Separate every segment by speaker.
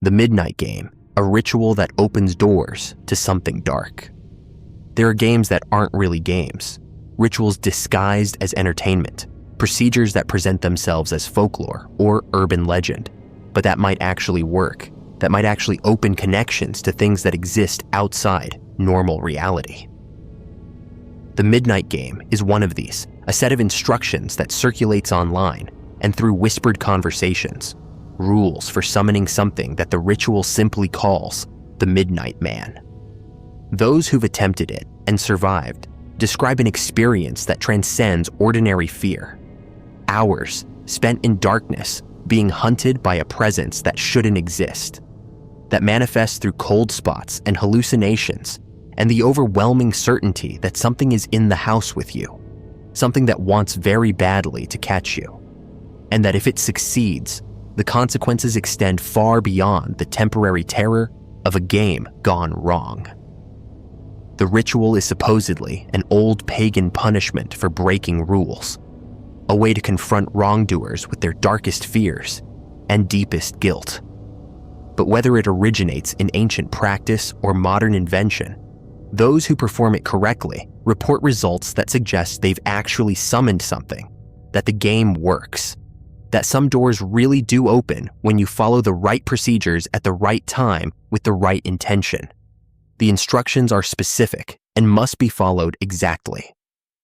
Speaker 1: The Midnight Game, a ritual that opens doors to something dark. There are games that aren't really games, rituals disguised as entertainment, procedures that present themselves as folklore or urban legend, but that might actually work, that might actually open connections to things that exist outside normal reality. The Midnight Game is one of these, a set of instructions that circulates online and through whispered conversations, rules for summoning something that the ritual simply calls the Midnight Man. Those who've attempted it and survived describe an experience that transcends ordinary fear. Hours spent in darkness being hunted by a presence that shouldn't exist, that manifests through cold spots and hallucinations and the overwhelming certainty that something is in the house with you, something that wants very badly to catch you, and that if it succeeds, the consequences extend far beyond the temporary terror of a game gone wrong. The ritual is supposedly an old pagan punishment for breaking rules, a way to confront wrongdoers with their darkest fears and deepest guilt. But whether it originates in ancient practice or modern invention, those who perform it correctly report results that suggest they've actually summoned something, that the game works, that some doors really do open when you follow the right procedures at the right time with the right intention. The instructions are specific and must be followed exactly.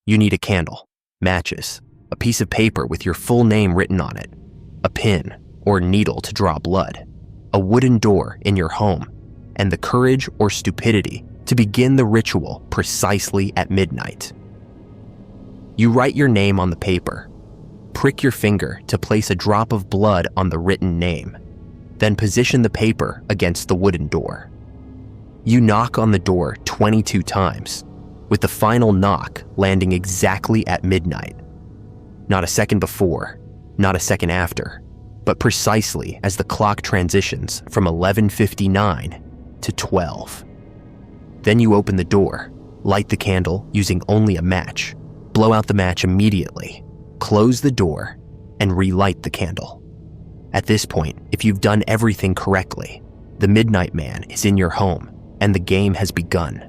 Speaker 1: You need a candle, matches, a piece of paper with your full name written on it, a pin or needle to draw blood, a wooden door in your home, and the courage or stupidity to begin the ritual precisely at midnight. You write your name on the paper, prick your finger to place a drop of blood on the written name, then position the paper against the wooden door. You knock on the door 22 times, with the final knock landing exactly at midnight. Not a second before, not a second after, but precisely as the clock transitions from 11:59 to 12. Then you open the door, light the candle using only a match, blow out the match immediately, close the door, and relight the candle. At this point, if you've done everything correctly, the Midnight Man is in your home and the game has begun.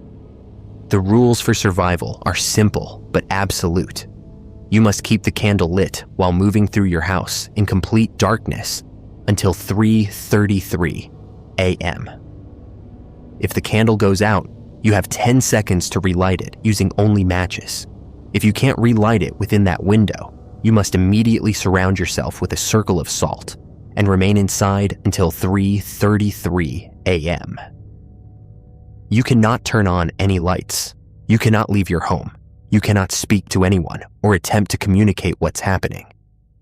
Speaker 1: The rules for survival are simple but absolute. You must keep the candle lit while moving through your house in complete darkness until 3:33 a.m. If the candle goes out, you have 10 seconds to relight it using only matches. If you can't relight it within that window, you must immediately surround yourself with a circle of salt and remain inside until 3:33 a.m. You cannot turn on any lights. You cannot leave your home. You cannot speak to anyone or attempt to communicate what's happening.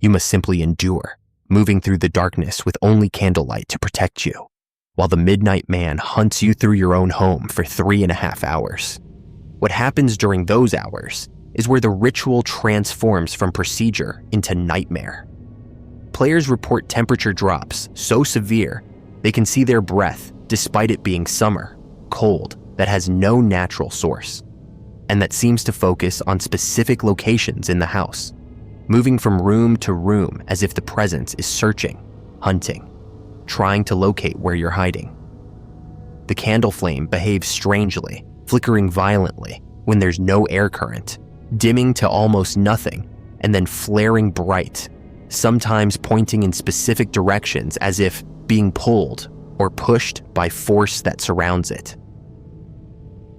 Speaker 1: You must simply endure, moving through the darkness with only candlelight to protect you, while the Midnight Man hunts you through your own home for 3.5 hours. What happens during those hours is where the ritual transforms from procedure into nightmare. Players report temperature drops so severe they can see their breath despite it being summer, cold, that has no natural source, and that seems to focus on specific locations in the house, moving from room to room as if the presence is searching, hunting, trying to locate where you're hiding. The candle flame behaves strangely, flickering violently when there's no air current, dimming to almost nothing, and then flaring bright, sometimes pointing in specific directions as if being pulled or pushed by force that surrounds it.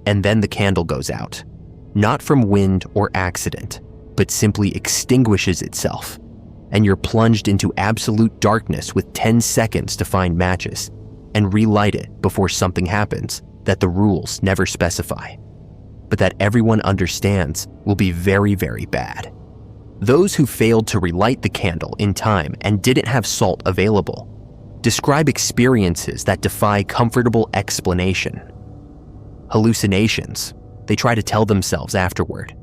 Speaker 1: And then the candle goes out, not from wind or accident, but simply extinguishes itself, and you're plunged into absolute darkness with 10 seconds to find matches and relight it before something happens that the rules never specify, but that everyone understands will be very, very bad. Those who failed to relight the candle in time and didn't have salt available describe experiences that defy comfortable explanation. Hallucinations, they try to tell themselves afterward.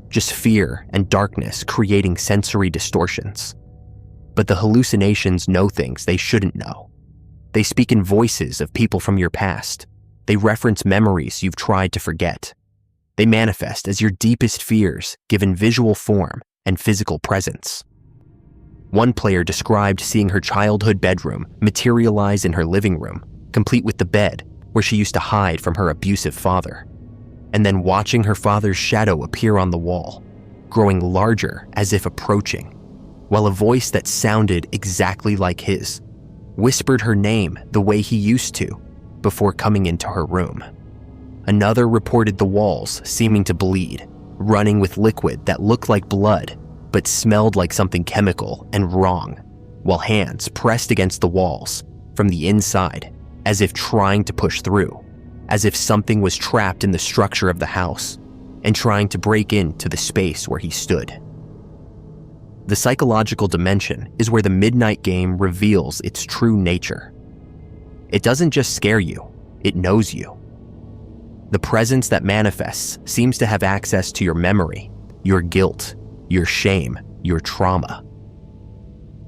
Speaker 1: Just fear and darkness creating sensory distortions. But the hallucinations know things they shouldn't know. They speak in voices of people from your past. They reference memories you've tried to forget. They manifest as your deepest fears given visual form and physical presence. One player described seeing her childhood bedroom materialize in her living room, complete with the bed where she used to hide from her abusive father, and then watching her father's shadow appear on the wall, growing larger as if approaching, while a voice that sounded exactly like his whispered her name the way he used to before coming into her room. Another reported the walls seeming to bleed, running with liquid that looked like blood but smelled like something chemical and wrong, while hands pressed against the walls from the inside as if trying to push through, as if something was trapped in the structure of the house and trying to break into the space where he stood. The psychological dimension is where the Midnight Game reveals its true nature. It doesn't just scare you, it knows you. The presence that manifests seems to have access to your memory, your guilt, your shame, your trauma.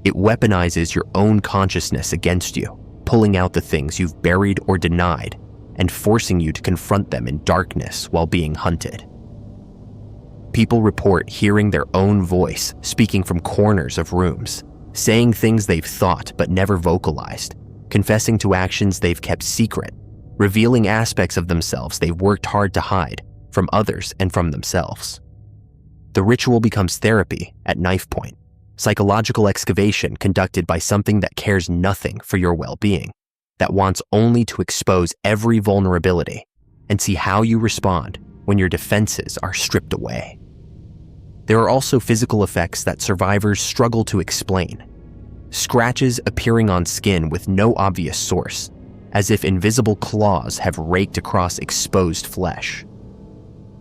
Speaker 1: It weaponizes your own consciousness against you, pulling out the things you've buried or denied and forcing you to confront them in darkness while being hunted. People report hearing their own voice speaking from corners of rooms, saying things they've thought but never vocalized, confessing to actions they've kept secret, revealing aspects of themselves they've worked hard to hide from others and from themselves. The ritual becomes therapy at knife point, psychological excavation conducted by something that cares nothing for your well-being, that wants only to expose every vulnerability and see how you respond when your defenses are stripped away. There are also physical effects that survivors struggle to explain. Scratches appearing on skin with no obvious source, as if invisible claws have raked across exposed flesh.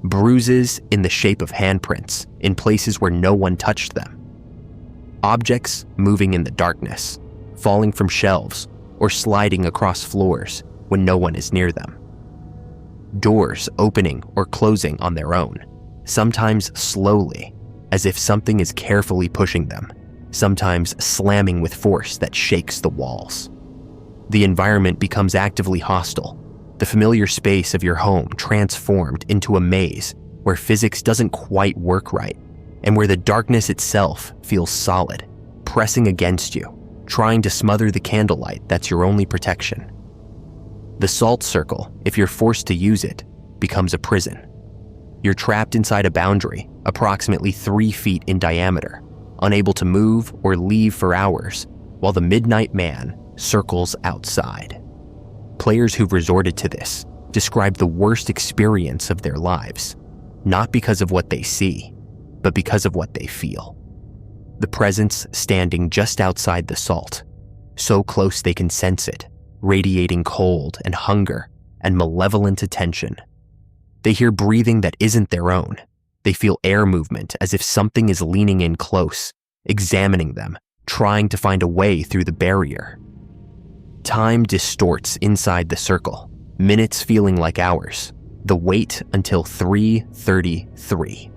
Speaker 1: Bruises in the shape of handprints in places where no one touched them. Objects moving in the darkness, falling from shelves or sliding across floors when no one is near them. Doors opening or closing on their own, sometimes slowly, as if something is carefully pushing them, sometimes slamming with force that shakes the walls. The environment becomes actively hostile, the familiar space of your home transformed into a maze where physics doesn't quite work right, and where the darkness itself feels solid, pressing against you, trying to smother the candlelight that's your only protection. The salt circle, if you're forced to use it, becomes a prison. You're trapped inside a boundary approximately 3 feet in diameter, unable to move or leave for hours, while the Midnight Man circles outside. Players who've resorted to this describe the worst experience of their lives, not because of what they see, but because of what they feel. The presence standing just outside the salt, so close they can sense it, radiating cold and hunger and malevolent attention. They hear breathing that isn't their own. They feel air movement as if something is leaning in close, examining them, trying to find a way through the barrier. Time distorts inside the circle, minutes feeling like hours, the wait until 3:33.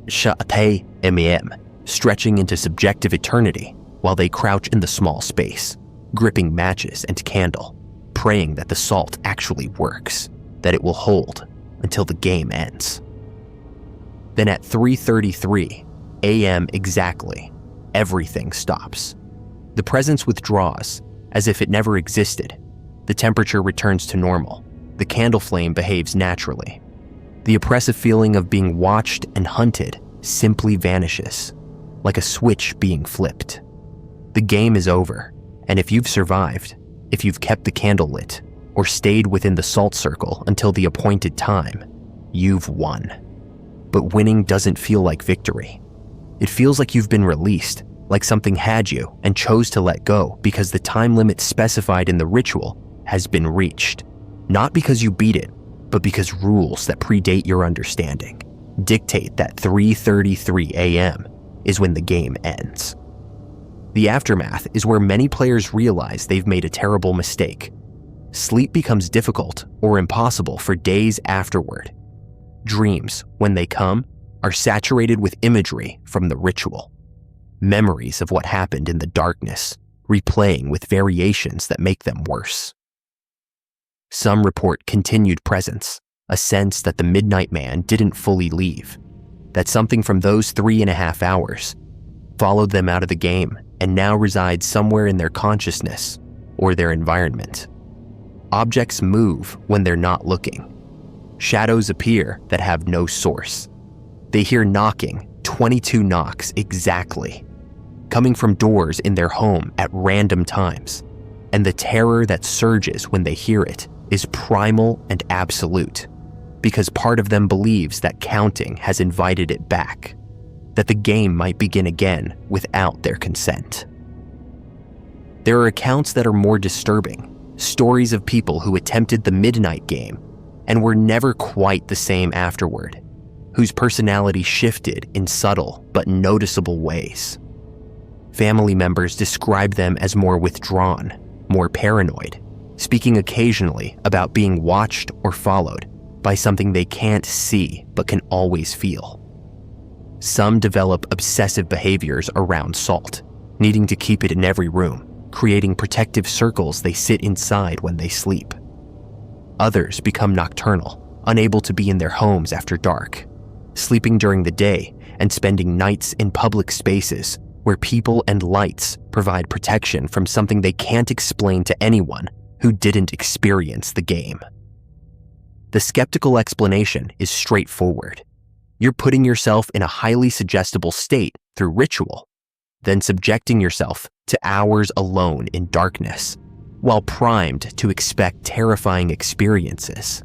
Speaker 1: Sha'ate M.M., stretching into subjective eternity while they crouch in the small space, gripping matches and candle, praying that the salt actually works, that it will hold until the game ends. Then at 3:33 a.m. exactly, everything stops. The presence withdraws, as if it never existed. The temperature returns to normal. The candle flame behaves naturally. The oppressive feeling of being watched and hunted simply vanishes, like a switch being flipped. The game is over, and if you've survived, if you've kept the candle lit, or stayed within the salt circle until the appointed time, you've won. But winning doesn't feel like victory. It feels like you've been released, like something had you and chose to let go because the time limit specified in the ritual has been reached. Not because you beat it, but because rules that predate your understanding dictate that 3:33 a.m. is when the game ends. The aftermath is where many players realize they've made a terrible mistake. Sleep becomes difficult or impossible for days afterward. Dreams, when they come, are saturated with imagery from the ritual. Memories of what happened in the darkness, replaying with variations that make them worse. Some report continued presence, a sense that the Midnight Man didn't fully leave, that something from those 3.5 hours followed them out of the game, and now reside somewhere in their consciousness or their environment. Objects move when they're not looking. Shadows appear that have no source. They hear knocking, 22 knocks exactly, coming from doors in their home at random times, and the terror that surges when they hear it is primal and absolute, because part of them believes that counting has invited it back, that the game might begin again without their consent. There are accounts that are more disturbing, stories of people who attempted the midnight game and were never quite the same afterward, whose personality shifted in subtle but noticeable ways. Family members describe them as more withdrawn, more paranoid, speaking occasionally about being watched or followed by something they can't see but can always feel. Some develop obsessive behaviors around salt, needing to keep it in every room, creating protective circles they sit inside when they sleep. Others become nocturnal, unable to be in their homes after dark, sleeping during the day and spending nights in public spaces where people and lights provide protection from something they can't explain to anyone who didn't experience the game. The skeptical explanation is straightforward. You're putting yourself in a highly suggestible state through ritual, then subjecting yourself to hours alone in darkness, while primed to expect terrifying experiences.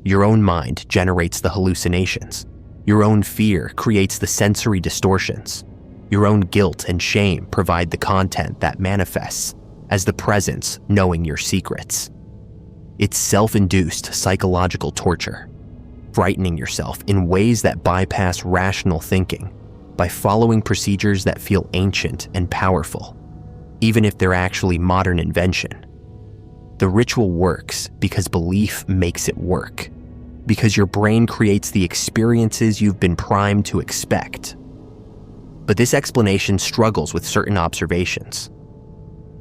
Speaker 1: Your own mind generates the hallucinations. Your own fear creates the sensory distortions. Your own guilt and shame provide the content that manifests as the presence knowing your secrets. It's self-induced psychological torture, frightening yourself in ways that bypass rational thinking by following procedures that feel ancient and powerful, even if they're actually modern invention. The ritual works because belief makes it work, because your brain creates the experiences you've been primed to expect. But this explanation struggles with certain observations.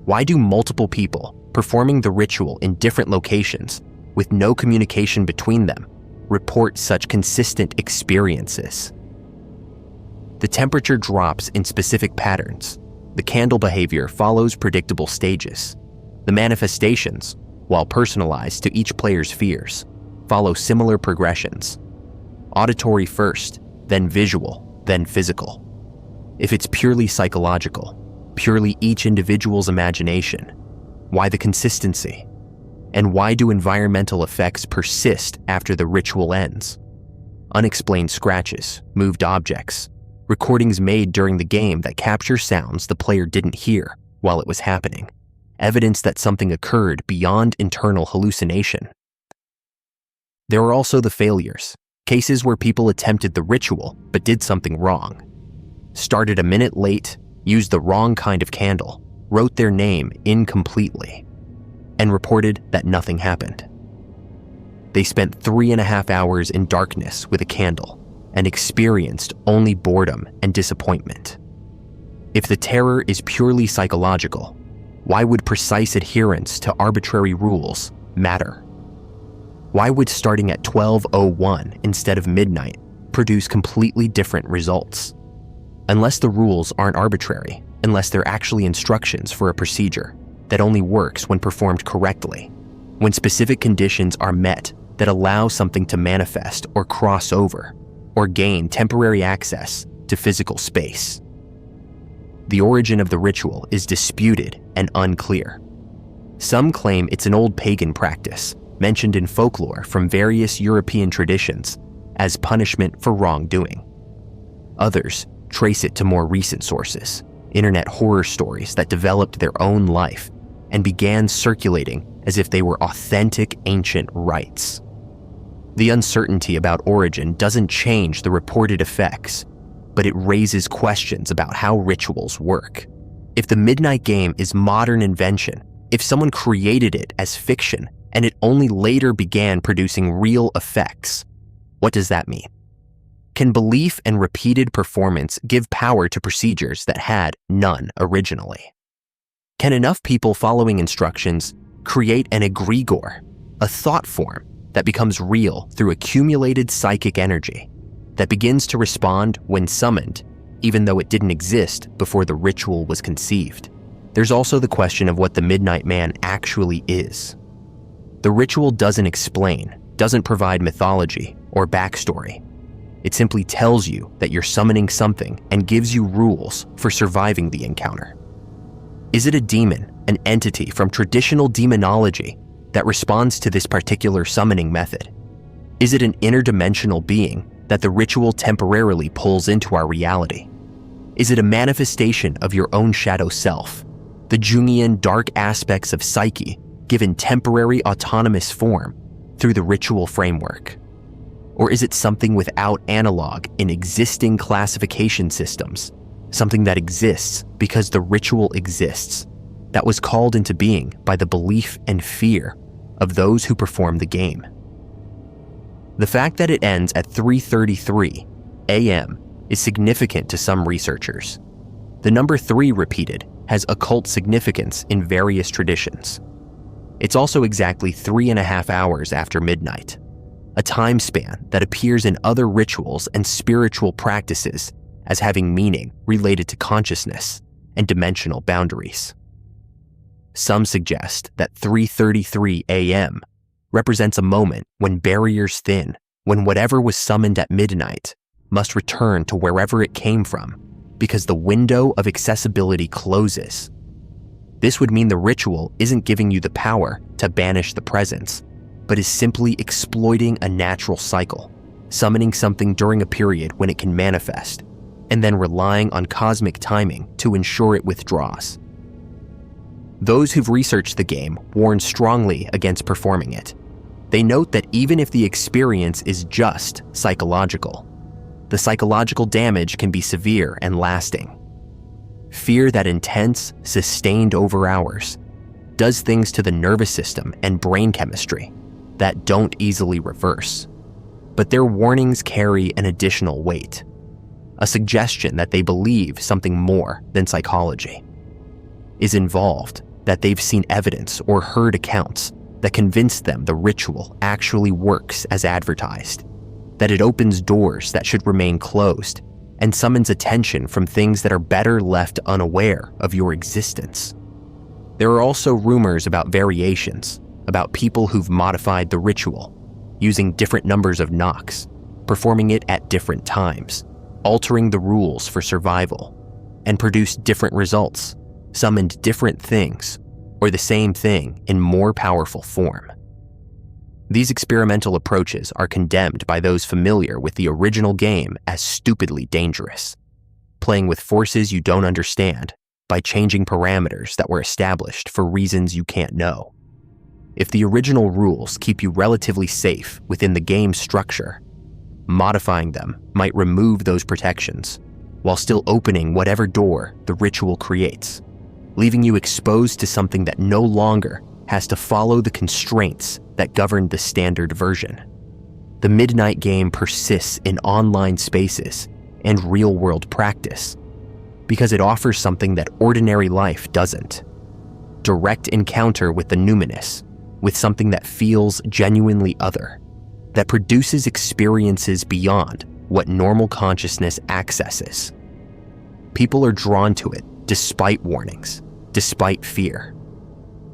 Speaker 1: Why do multiple people performing the ritual in different locations with no communication between them report such consistent experiences? The temperature drops in specific patterns. The candle behavior follows predictable stages. The manifestations, while personalized to each player's fears, follow similar progressions. Auditory first, then visual, then physical. If it's purely psychological, purely each individual's imagination, why the consistency? And why do environmental effects persist after the ritual ends? Unexplained scratches, moved objects, recordings made during the game that capture sounds the player didn't hear while it was happening, evidence that something occurred beyond internal hallucination. There are also the failures, cases where people attempted the ritual but did something wrong. Started a minute late, used the wrong kind of candle, wrote their name incompletely, and reported that nothing happened. They spent 3.5 hours in darkness with a candle and experienced only boredom and disappointment. If the terror is purely psychological, why would precise adherence to arbitrary rules matter? Why would starting at 12:01 instead of midnight produce completely different results? Unless the rules aren't arbitrary, unless they're actually instructions for a procedure that only works when performed correctly, when specific conditions are met that allow something to manifest or cross over, or gain temporary access to physical space. The origin of the ritual is disputed and unclear. Some claim it's an old pagan practice mentioned in folklore from various European traditions as punishment for wrongdoing. Others trace it to more recent sources, internet horror stories that developed their own life and began circulating as if they were authentic ancient rites. The uncertainty about origin doesn't change the reported effects, but it raises questions about how rituals work. If the midnight game is modern invention, if someone created it as fiction and it only later began producing real effects, what does that mean? Can belief and repeated performance give power to procedures that had none originally? Can enough people following instructions create an egregore, a thought form that becomes real through accumulated psychic energy, that begins to respond when summoned, even though it didn't exist before the ritual was conceived. There's also the question of what the Midnight Man actually is. The ritual doesn't explain, doesn't provide mythology or backstory. It simply tells you that you're summoning something and gives you rules for surviving the encounter. Is it a demon, an entity from traditional demonology that responds to this particular summoning method? Is it an interdimensional being that the ritual temporarily pulls into our reality? Is it a manifestation of your own shadow self, the Jungian dark aspects of psyche given temporary autonomous form through the ritual framework? Or is it something without analog in existing classification systems, something that exists because the ritual exists, that was called into being by the belief and fear of those who perform the game? The fact that it ends at 3:33 a.m. is significant to some researchers. The number 3 repeated has occult significance in various traditions. It's also exactly 3.5 hours after midnight, a time span that appears in other rituals and spiritual practices as having meaning related to consciousness and dimensional boundaries. Some suggest that 3:33 a.m. represents a moment when barriers thin, when whatever was summoned at midnight must return to wherever it came from because the window of accessibility closes. This would mean the ritual isn't giving you the power to banish the presence, but is simply exploiting a natural cycle, summoning something during a period when it can manifest, and then relying on cosmic timing to ensure it withdraws. Those who've researched the game warn strongly against performing it. They note that even if the experience is just psychological, the psychological damage can be severe and lasting. Fear that intense, sustained over hours does things to the nervous system and brain chemistry that don't easily reverse. But their warnings carry an additional weight, a suggestion that they believe something more than psychology is involved, that they've seen evidence or heard accounts that convince them the ritual actually works as advertised, that it opens doors that should remain closed and summons attention from things that are better left unaware of your existence. There are also rumors about variations, about people who've modified the ritual, using different numbers of knocks, performing it at different times, altering the rules for survival, and produced different results, summoned different things, or the same thing in more powerful form. These experimental approaches are condemned by those familiar with the original game as stupidly dangerous, playing with forces you don't understand by changing parameters that were established for reasons you can't know. If the original rules keep you relatively safe within the game's structure, modifying them might remove those protections while still opening whatever door the ritual creates, leaving you exposed to something that no longer has to follow the constraints that govern the standard version. The Midnight Game persists in online spaces and real-world practice because it offers something that ordinary life doesn't: direct encounter with the numinous, with something that feels genuinely other, that produces experiences beyond what normal consciousness accesses. People are drawn to it despite warnings, despite fear,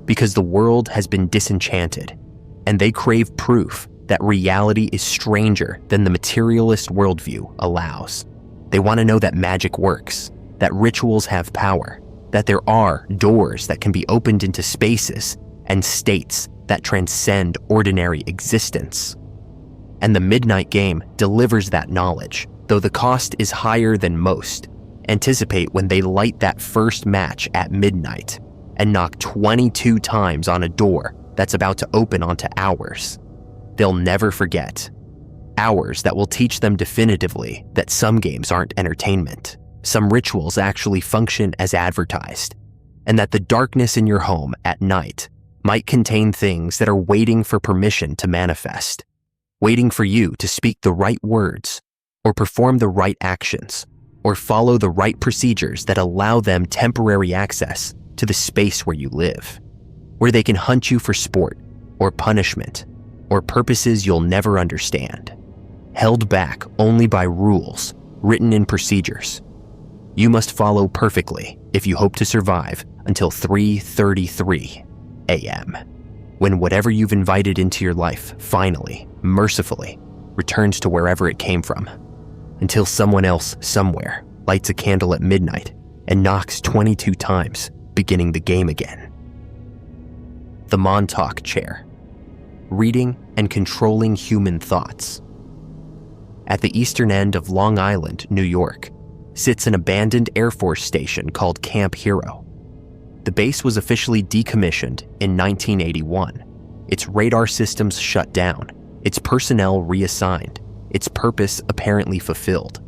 Speaker 1: because the world has been disenchanted, and they crave proof that reality is stranger than the materialist worldview allows. They want to know that magic works, that rituals have power, that there are doors that can be opened into spaces and states that transcend ordinary existence. And the Midnight Game delivers that knowledge, though the cost is higher than most. Anticipate when they light that first match at midnight and knock 22 times on a door that's about to open onto hours. They'll never forget. Hours that will teach them definitively that some games aren't entertainment, some rituals actually function as advertised, and that the darkness in your home at night might contain things that are waiting for permission to manifest, waiting for you to speak the right words, or perform the right actions, or follow the right procedures that allow them temporary access to the space where you live, where they can hunt you for sport, or punishment, or purposes you'll never understand, held back only by rules written in procedures, You must follow perfectly if you hope to survive until 3:33 a.m., when whatever you've invited into your life finally, mercifully, returns to wherever it came from, until someone else somewhere lights a candle at midnight and knocks 22 times, beginning the game again. The Montauk Chair. Reading and controlling human thoughts. At the eastern end of Long Island, New York, sits an abandoned Air Force station called Camp Hero. The base was officially decommissioned in 1981, its radar systems shut down, its personnel reassigned, its purpose apparently fulfilled.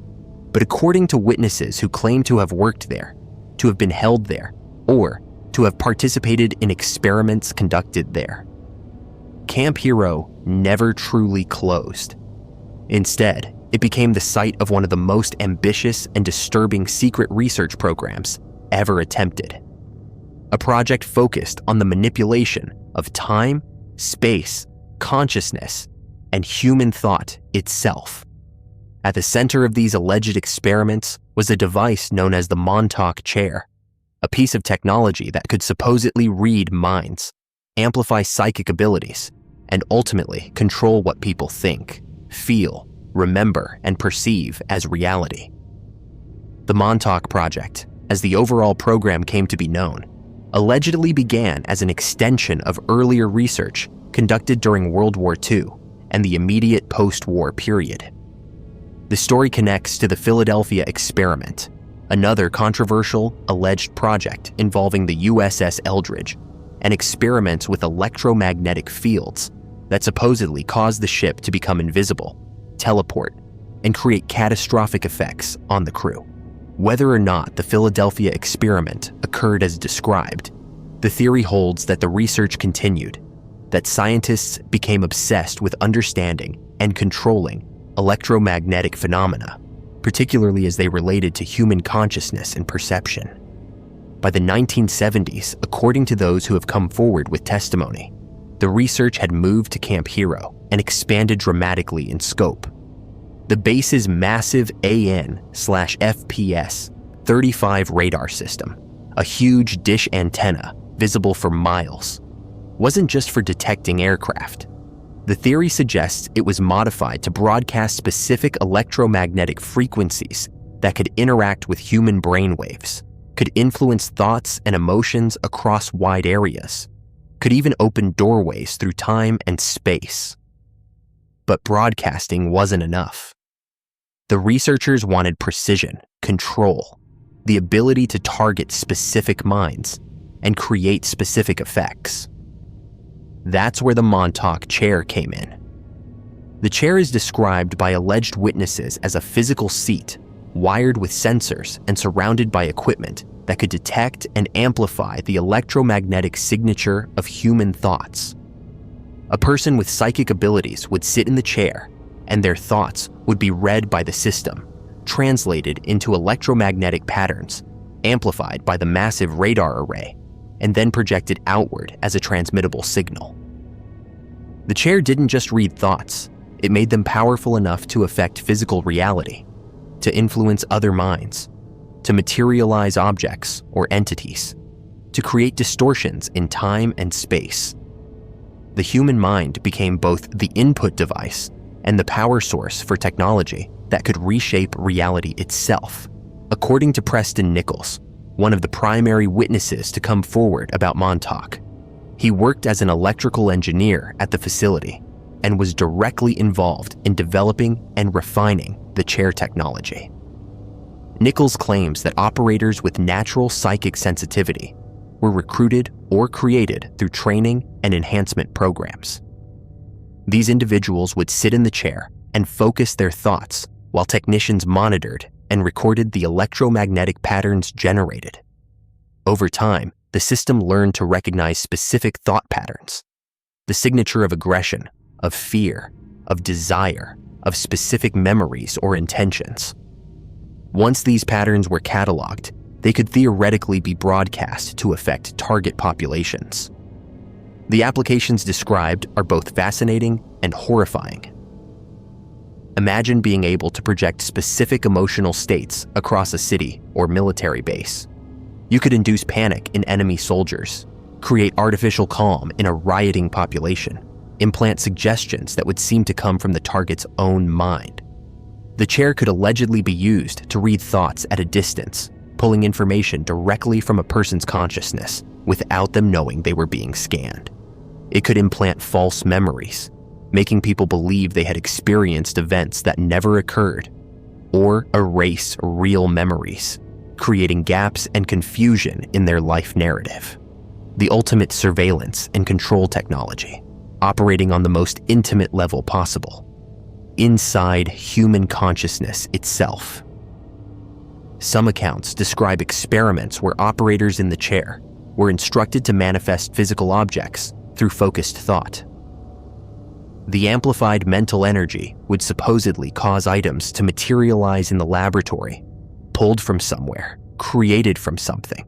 Speaker 1: But according to witnesses who claim to have worked there, to have been held there, or to have participated in experiments conducted there, Camp Hero never truly closed. Instead, it became the site of one of the most ambitious and disturbing secret research programs ever attempted. A project focused on the manipulation of time, space, consciousness, and human thought itself. At the center of these alleged experiments was a device known as the Montauk Chair, a piece of technology that could supposedly read minds, amplify psychic abilities, and ultimately control what people think, feel, remember, and perceive as reality. The Montauk Project, as the overall program came to be known, allegedly began as an extension of earlier research conducted during World War II and the immediate post-war period. The story connects to the Philadelphia Experiment, another controversial, alleged project involving the USS Eldridge, and experiments with electromagnetic fields that supposedly caused the ship to become invisible, teleport, and create catastrophic effects on the crew. Whether or not the Philadelphia Experiment occurred as described, the theory holds that the research continued, that scientists became obsessed with understanding and controlling electromagnetic phenomena, particularly as they related to human consciousness and perception. By the 1970s, according to those who have come forward with testimony, the research had moved to Camp Hero and expanded dramatically in scope. The base's massive AN/FPS 35 radar system, a huge dish antenna visible for miles, wasn't just for detecting aircraft. The theory suggests it was modified to broadcast specific electromagnetic frequencies that could interact with human brainwaves, could influence thoughts and emotions across wide areas, could even open doorways through time and space. But broadcasting wasn't enough. The researchers wanted precision, control, the ability to target specific minds and create specific effects. That's where the Montauk Chair came in. The chair is described by alleged witnesses as a physical seat, wired with sensors and surrounded by equipment that could detect and amplify the electromagnetic signature of human thoughts. A person with psychic abilities would sit in the chair, and their thoughts would be read by the system, translated into electromagnetic patterns, amplified by the massive radar array, and then projected outward as a transmittable signal. The chair didn't just read thoughts, it made them powerful enough to affect physical reality, to influence other minds, to materialize objects or entities, to create distortions in time and space. The human mind became both the input device and the power source for technology that could reshape reality itself. According to Preston Nichols, one of the primary witnesses to come forward about Montauk, he worked as an electrical engineer at the facility and was directly involved in developing and refining the chair technology. Nichols claims that operators with natural psychic sensitivity were recruited or created through training and enhancement programs. These individuals would sit in the chair and focus their thoughts while technicians monitored and recorded the electromagnetic patterns generated. Over time, the system learned to recognize specific thought patterns, the signature of aggression, of fear, of desire, of specific memories or intentions. Once these patterns were cataloged, they could theoretically be broadcast to affect target populations. The applications described are both fascinating and horrifying. Imagine being able to project specific emotional states across a city or military base. You could induce panic in enemy soldiers, create artificial calm in a rioting population, implant suggestions that would seem to come from the target's own mind. The chair could allegedly be used to read thoughts at a distance, pulling information directly from a person's consciousness without them knowing they were being scanned. It could implant false memories, making people believe they had experienced events that never occurred, or erase real memories, creating gaps and confusion in their life narrative. The ultimate surveillance and control technology, operating on the most intimate level possible, inside human consciousness itself. Some accounts describe experiments where operators in the chair were instructed to manifest physical objects through focused thought. The amplified mental energy would supposedly cause items to materialize in the laboratory, pulled from somewhere, created from something,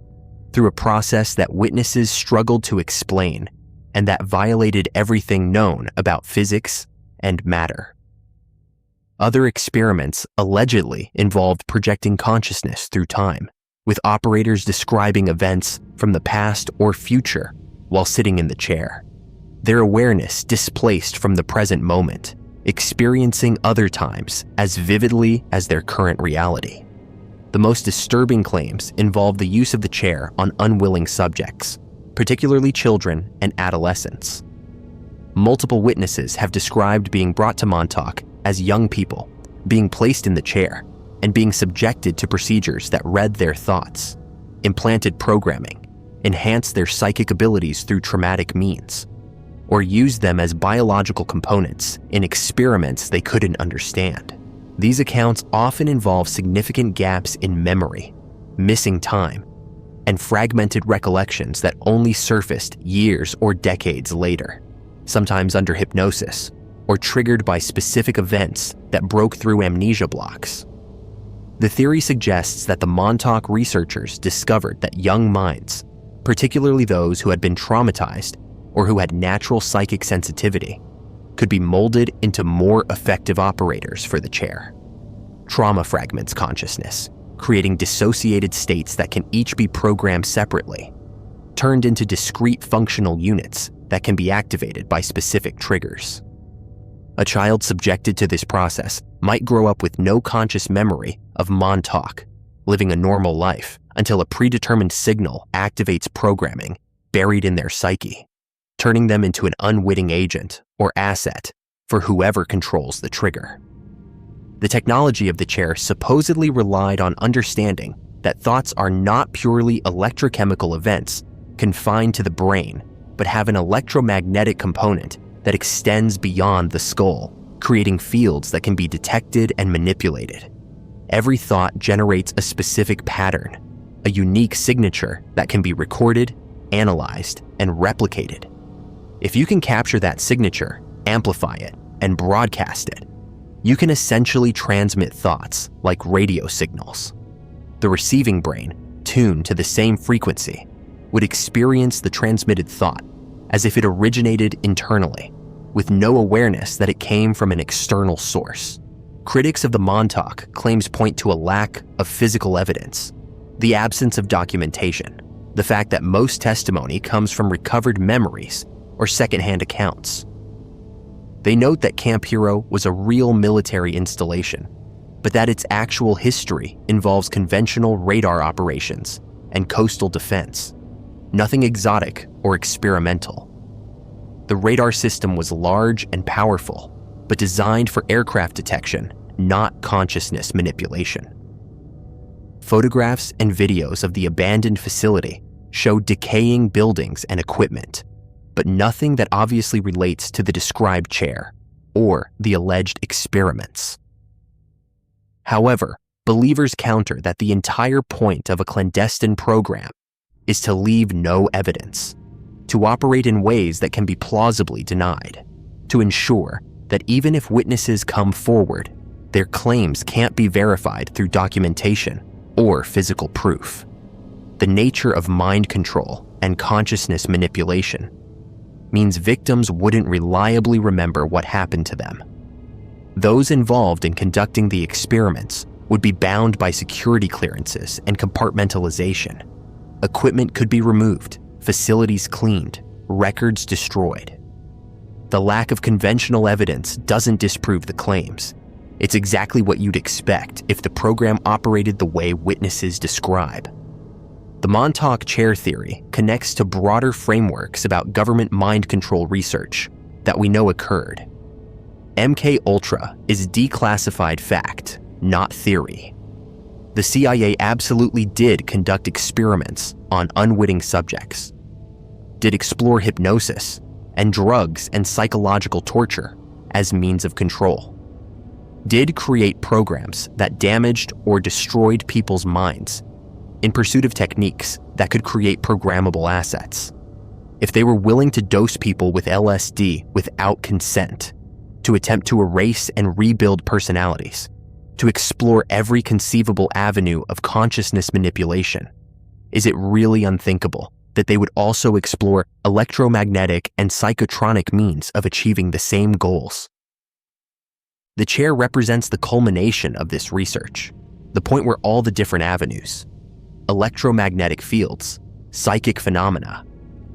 Speaker 1: through a process that witnesses struggled to explain and that violated everything known about physics and matter. Other experiments allegedly involved projecting consciousness through time, with operators describing events from the past or future while sitting in the chair. Their awareness displaced from the present moment, experiencing other times as vividly as their current reality. The most disturbing claims involve the use of the chair on unwilling subjects, particularly children and adolescents. Multiple witnesses have described being brought to Montauk as young people, being placed in the chair, and being subjected to procedures that read their thoughts, implanted programming, enhanced their psychic abilities through traumatic means, or used them as biological components in experiments they couldn't understand. These accounts often involve significant gaps in memory, missing time, and fragmented recollections that only surfaced years or decades later, sometimes under hypnosis, or triggered by specific events that broke through amnesia blocks. The theory suggests that the Montauk researchers discovered that young minds, particularly those who had been traumatized or who had natural psychic sensitivity, could be molded into more effective operators for the chair. Trauma fragments consciousness, creating dissociated states that can each be programmed separately, turned into discrete functional units that can be activated by specific triggers. A child subjected to this process might grow up with no conscious memory of Montauk, living a normal life until a predetermined signal activates programming buried in their psyche, turning them into an unwitting agent or asset for whoever controls the trigger. The technology of the chair supposedly relied on understanding that thoughts are not purely electrochemical events confined to the brain, but have an electromagnetic component that extends beyond the skull, creating fields that can be detected and manipulated. Every thought generates a specific pattern, a unique signature that can be recorded, analyzed, and replicated. If you can capture that signature, amplify it, and broadcast it, you can essentially transmit thoughts like radio signals. The receiving brain, tuned to the same frequency, would experience the transmitted thought as if it originated internally, with no awareness that it came from an external source. Critics of the Montauk claims point to a lack of physical evidence, the absence of documentation, the fact that most testimony comes from recovered memories or secondhand accounts. They note that Camp Hero was a real military installation, but that its actual history involves conventional radar operations and coastal defense, nothing exotic or experimental. The radar system was large and powerful, but designed for aircraft detection, not consciousness manipulation. Photographs and videos of the abandoned facility show decaying buildings and equipment, but nothing that obviously relates to the described chair or the alleged experiments. However, believers counter that the entire point of a clandestine program is to leave no evidence, to operate in ways that can be plausibly denied, to ensure that even if witnesses come forward, their claims can't be verified through documentation or physical proof. The nature of mind control and consciousness manipulation means victims wouldn't reliably remember what happened to them. Those involved in conducting the experiments would be bound by security clearances and compartmentalization. Equipment could be removed, facilities cleaned, records destroyed. The lack of conventional evidence doesn't disprove the claims. It's exactly what you'd expect if the program operated the way witnesses describe. The Montauk chair theory connects to broader frameworks about government mind control research that we know occurred. MKUltra is declassified fact, not theory. The CIA absolutely did conduct experiments on unwitting subjects, did explore hypnosis and drugs and psychological torture as means of control, did create programs that damaged or destroyed people's minds in pursuit of techniques that could create programmable assets. If they were willing to dose people with LSD without consent, to attempt to erase and rebuild personalities, to explore every conceivable avenue of consciousness manipulation, is it really unthinkable that they would also explore electromagnetic and psychotronic means of achieving the same goals? The chair represents the culmination of this research, the point where all the different avenues, electromagnetic fields, psychic phenomena,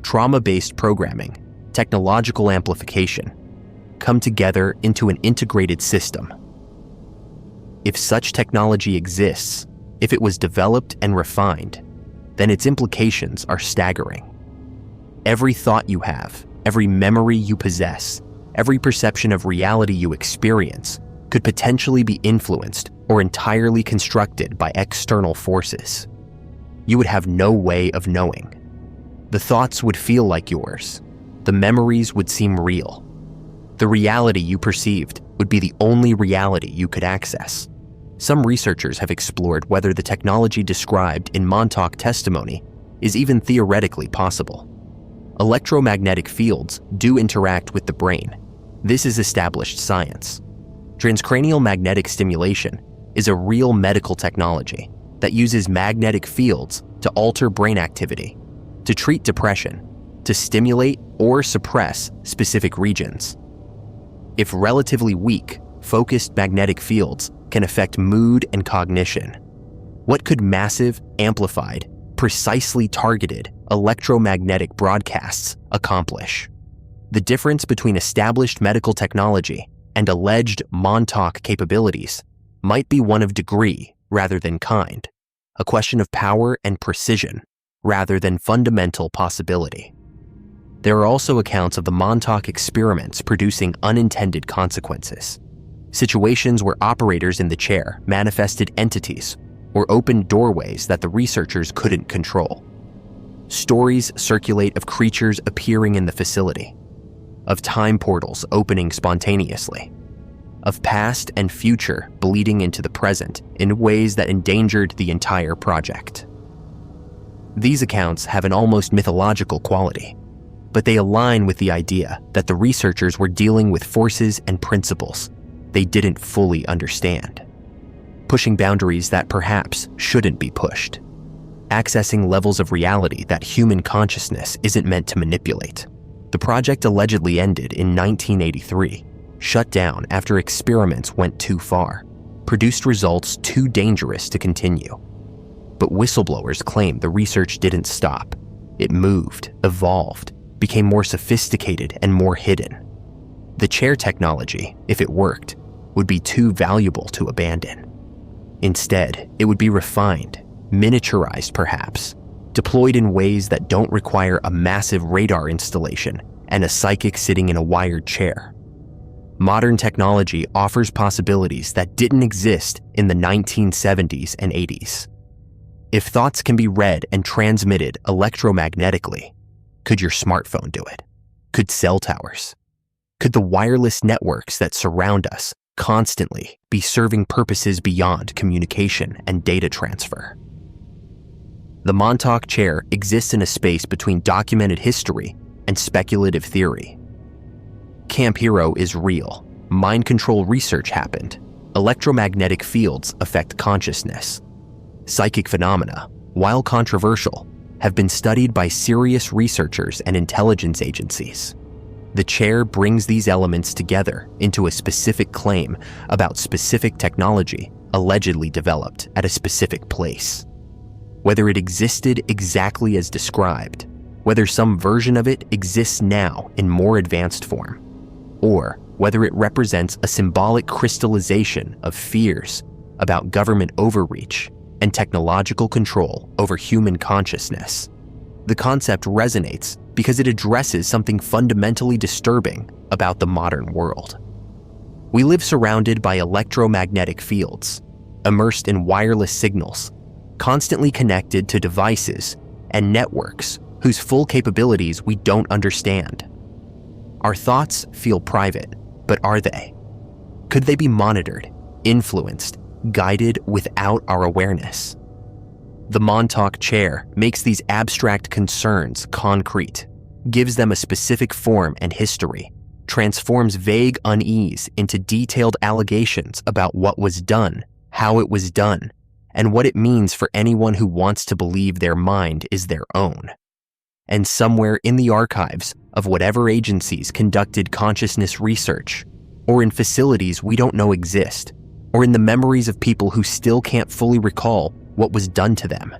Speaker 1: trauma-based programming, technological amplification, come together into an integrated system. If such technology exists, if it was developed and refined, then its implications are staggering. Every thought you have, every memory you possess, every perception of reality you experience could potentially be influenced or entirely constructed by external forces. You would have no way of knowing. The thoughts would feel like yours. The memories would seem real. The reality you perceived would be the only reality you could access. Some researchers have explored whether the technology described in Montauk testimony is even theoretically possible. Electromagnetic fields do interact with the brain. This is established science. Transcranial magnetic stimulation is a real medical technology that uses magnetic fields to alter brain activity, to treat depression, to stimulate or suppress specific regions. If relatively weak, focused magnetic fields can affect mood and cognition, what could massive, amplified, precisely targeted electromagnetic broadcasts accomplish? The difference between established medical technology and alleged Montauk capabilities might be one of degree rather than kind, a question of power and precision rather than fundamental possibility. There are also accounts of the Montauk experiments producing unintended consequences, situations where operators in the chair manifested entities or opened doorways that the researchers couldn't control. Stories circulate of creatures appearing in the facility, of time portals opening spontaneously, of past and future bleeding into the present in ways that endangered the entire project. These accounts have an almost mythological quality, but they align with the idea that the researchers were dealing with forces and principles they didn't fully understand, pushing boundaries that perhaps shouldn't be pushed, accessing levels of reality that human consciousness isn't meant to manipulate. The project allegedly ended in 1983, shut down after experiments went too far, produced results too dangerous to continue. But whistleblowers claim the research didn't stop. It moved, evolved, became more sophisticated and more hidden. The chair technology, if it worked, would be too valuable to abandon. Instead, it would be refined, miniaturized perhaps, deployed in ways that don't require a massive radar installation and a psychic sitting in a wired chair. Modern technology offers possibilities that didn't exist in the 1970s and 80s. If thoughts can be read and transmitted electromagnetically, could your smartphone do it? Could cell towers? Could the wireless networks that surround us constantly be serving purposes beyond communication and data transfer? The Montauk chair exists in a space between documented history and speculative theory. Camp Hero is real. Mind control research happened. Electromagnetic fields affect consciousness. Psychic phenomena, while controversial, have been studied by serious researchers and intelligence agencies. The chair brings these elements together into a specific claim about specific technology allegedly developed at a specific place. Whether it existed exactly as described, whether some version of it exists now in more advanced form, or whether it represents a symbolic crystallization of fears about government overreach and technological control over human consciousness. The concept resonates because it addresses something fundamentally disturbing about the modern world. We live surrounded by electromagnetic fields, immersed in wireless signals, constantly connected to devices and networks whose full capabilities we don't understand. Our thoughts feel private, but are they? Could they be monitored, influenced, guided without our awareness? The Montauk chair makes these abstract concerns concrete, gives them a specific form and history, transforms vague unease into detailed allegations about what was done, how it was done, and what it means for anyone who wants to believe their mind is their own. And somewhere in the archives of whatever agencies conducted consciousness research, or in facilities we don't know exist, or in the memories of people who still can't fully recall what was done to them,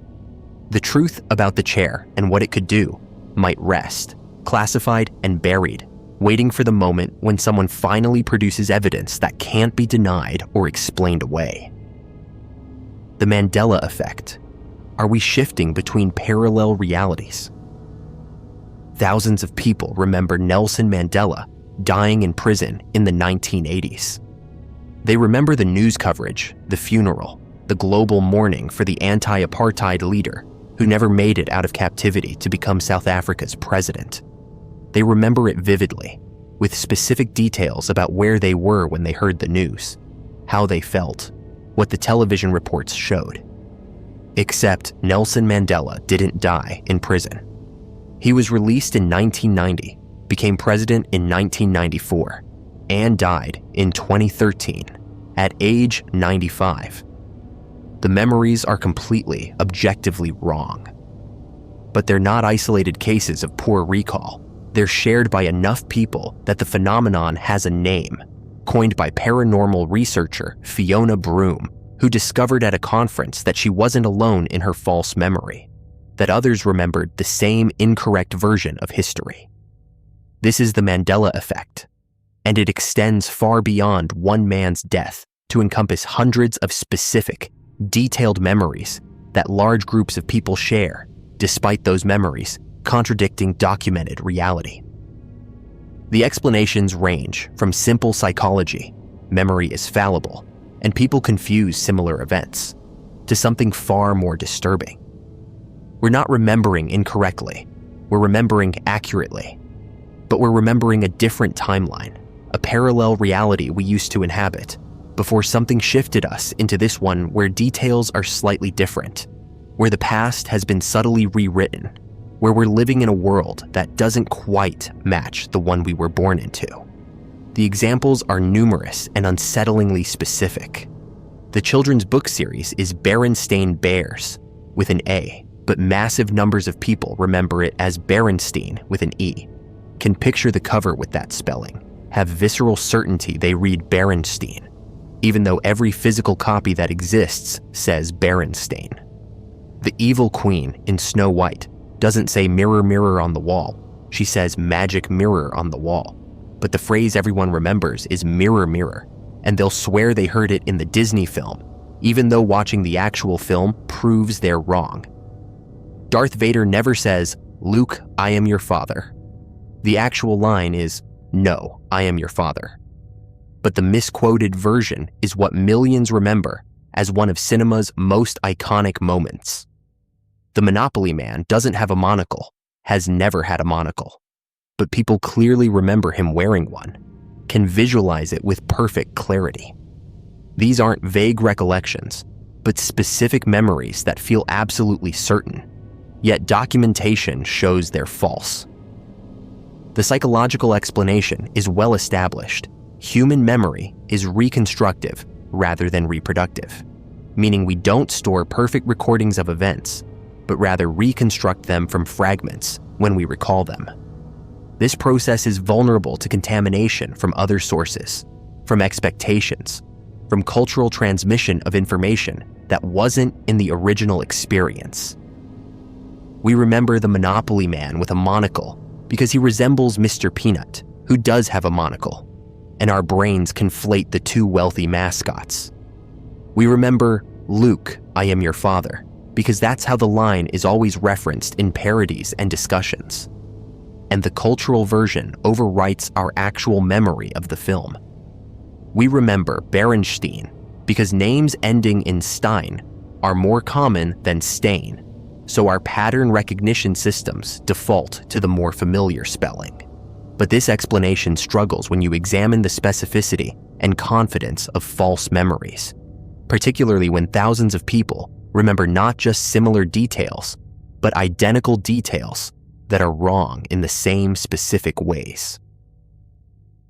Speaker 1: the truth about the chair and what it could do might rest, classified and buried, waiting for the moment when someone finally produces evidence that can't be denied or explained away. The Mandela effect. Are we shifting between parallel realities? Thousands of people remember Nelson Mandela dying in prison in the 1980s. They remember the news coverage, the funeral, the global mourning for the anti-apartheid leader who never made it out of captivity to become South Africa's president. They remember it vividly, with specific details about where they were when they heard the news, how they felt, what the television reports showed. Except Nelson Mandela didn't die in prison. He was released in 1990, became president in 1994, and died in 2013 at age 95. The memories are completely, objectively wrong. But they're not isolated cases of poor recall. They're shared by enough people that the phenomenon has a name, coined by paranormal researcher Fiona Broome, who discovered at a conference that she wasn't alone in her false memory, that others remembered the same incorrect version of history. This is the Mandela effect, and it extends far beyond one man's death to encompass hundreds of specific, detailed memories that large groups of people share, despite those memories contradicting documented reality. The explanations range from simple psychology, memory is fallible, and people confuse similar events, to something far more disturbing. We're not remembering incorrectly, we're remembering accurately, but we're remembering a different timeline, a parallel reality we used to inhabit, before something shifted us into this one where details are slightly different, where the past has been subtly rewritten, where we're living in a world that doesn't quite match the one we were born into. The examples are numerous and unsettlingly specific. The children's book series is Berenstain Bears, with an A, but massive numbers of people remember it as Berenstein with an E, can picture the cover with that spelling, have visceral certainty they read Berenstein, even though every physical copy that exists says Berenstain. The evil queen in Snow White doesn't say mirror, mirror on the wall. She says magic mirror on the wall. But the phrase everyone remembers is mirror, mirror, and they'll swear they heard it in the Disney film, even though watching the actual film proves they're wrong. Darth Vader never says, "Luke, I am your father." The actual line is, "No, I am your father." But the misquoted version is what millions remember as one of cinema's most iconic moments. The Monopoly Man doesn't have a monocle, has never had a monocle, but people clearly remember him wearing one, can visualize it with perfect clarity. These aren't vague recollections, but specific memories that feel absolutely certain, yet documentation shows they're false. The psychological explanation is well established. Human memory is reconstructive rather than reproductive, meaning we don't store perfect recordings of events, but rather reconstruct them from fragments when we recall them. This process is vulnerable to contamination from other sources, from expectations, from cultural transmission of information that wasn't in the original experience. We remember the Monopoly man with a monocle because he resembles Mr. Peanut, who does have a monocle, and our brains conflate the two wealthy mascots. We remember Luke, I am your father, because that's how the line is always referenced in parodies and discussions. And the cultural version overwrites our actual memory of the film. We remember Berenstein because names ending in Stein are more common than Stain, so our pattern recognition systems default to the more familiar spelling. But this explanation struggles when you examine the specificity and confidence of false memories, particularly when thousands of people remember not just similar details, but identical details that are wrong in the same specific ways.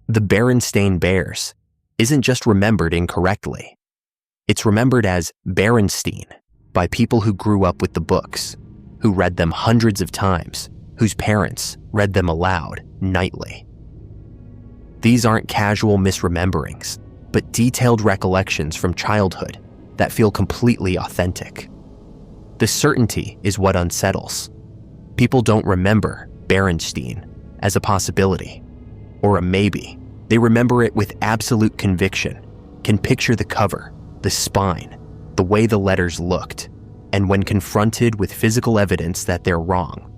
Speaker 1: The Berenstain Bears isn't just remembered incorrectly. It's remembered as Berenstein by people who grew up with the books, who read them hundreds of times, whose parents read them aloud nightly. These aren't casual misrememberings, but detailed recollections from childhood that feel completely authentic. The certainty is what unsettles. People don't remember Berenstein as a possibility or a maybe. They remember it with absolute conviction, can picture the cover, the spine, the way the letters looked, and when confronted with physical evidence that they're wrong.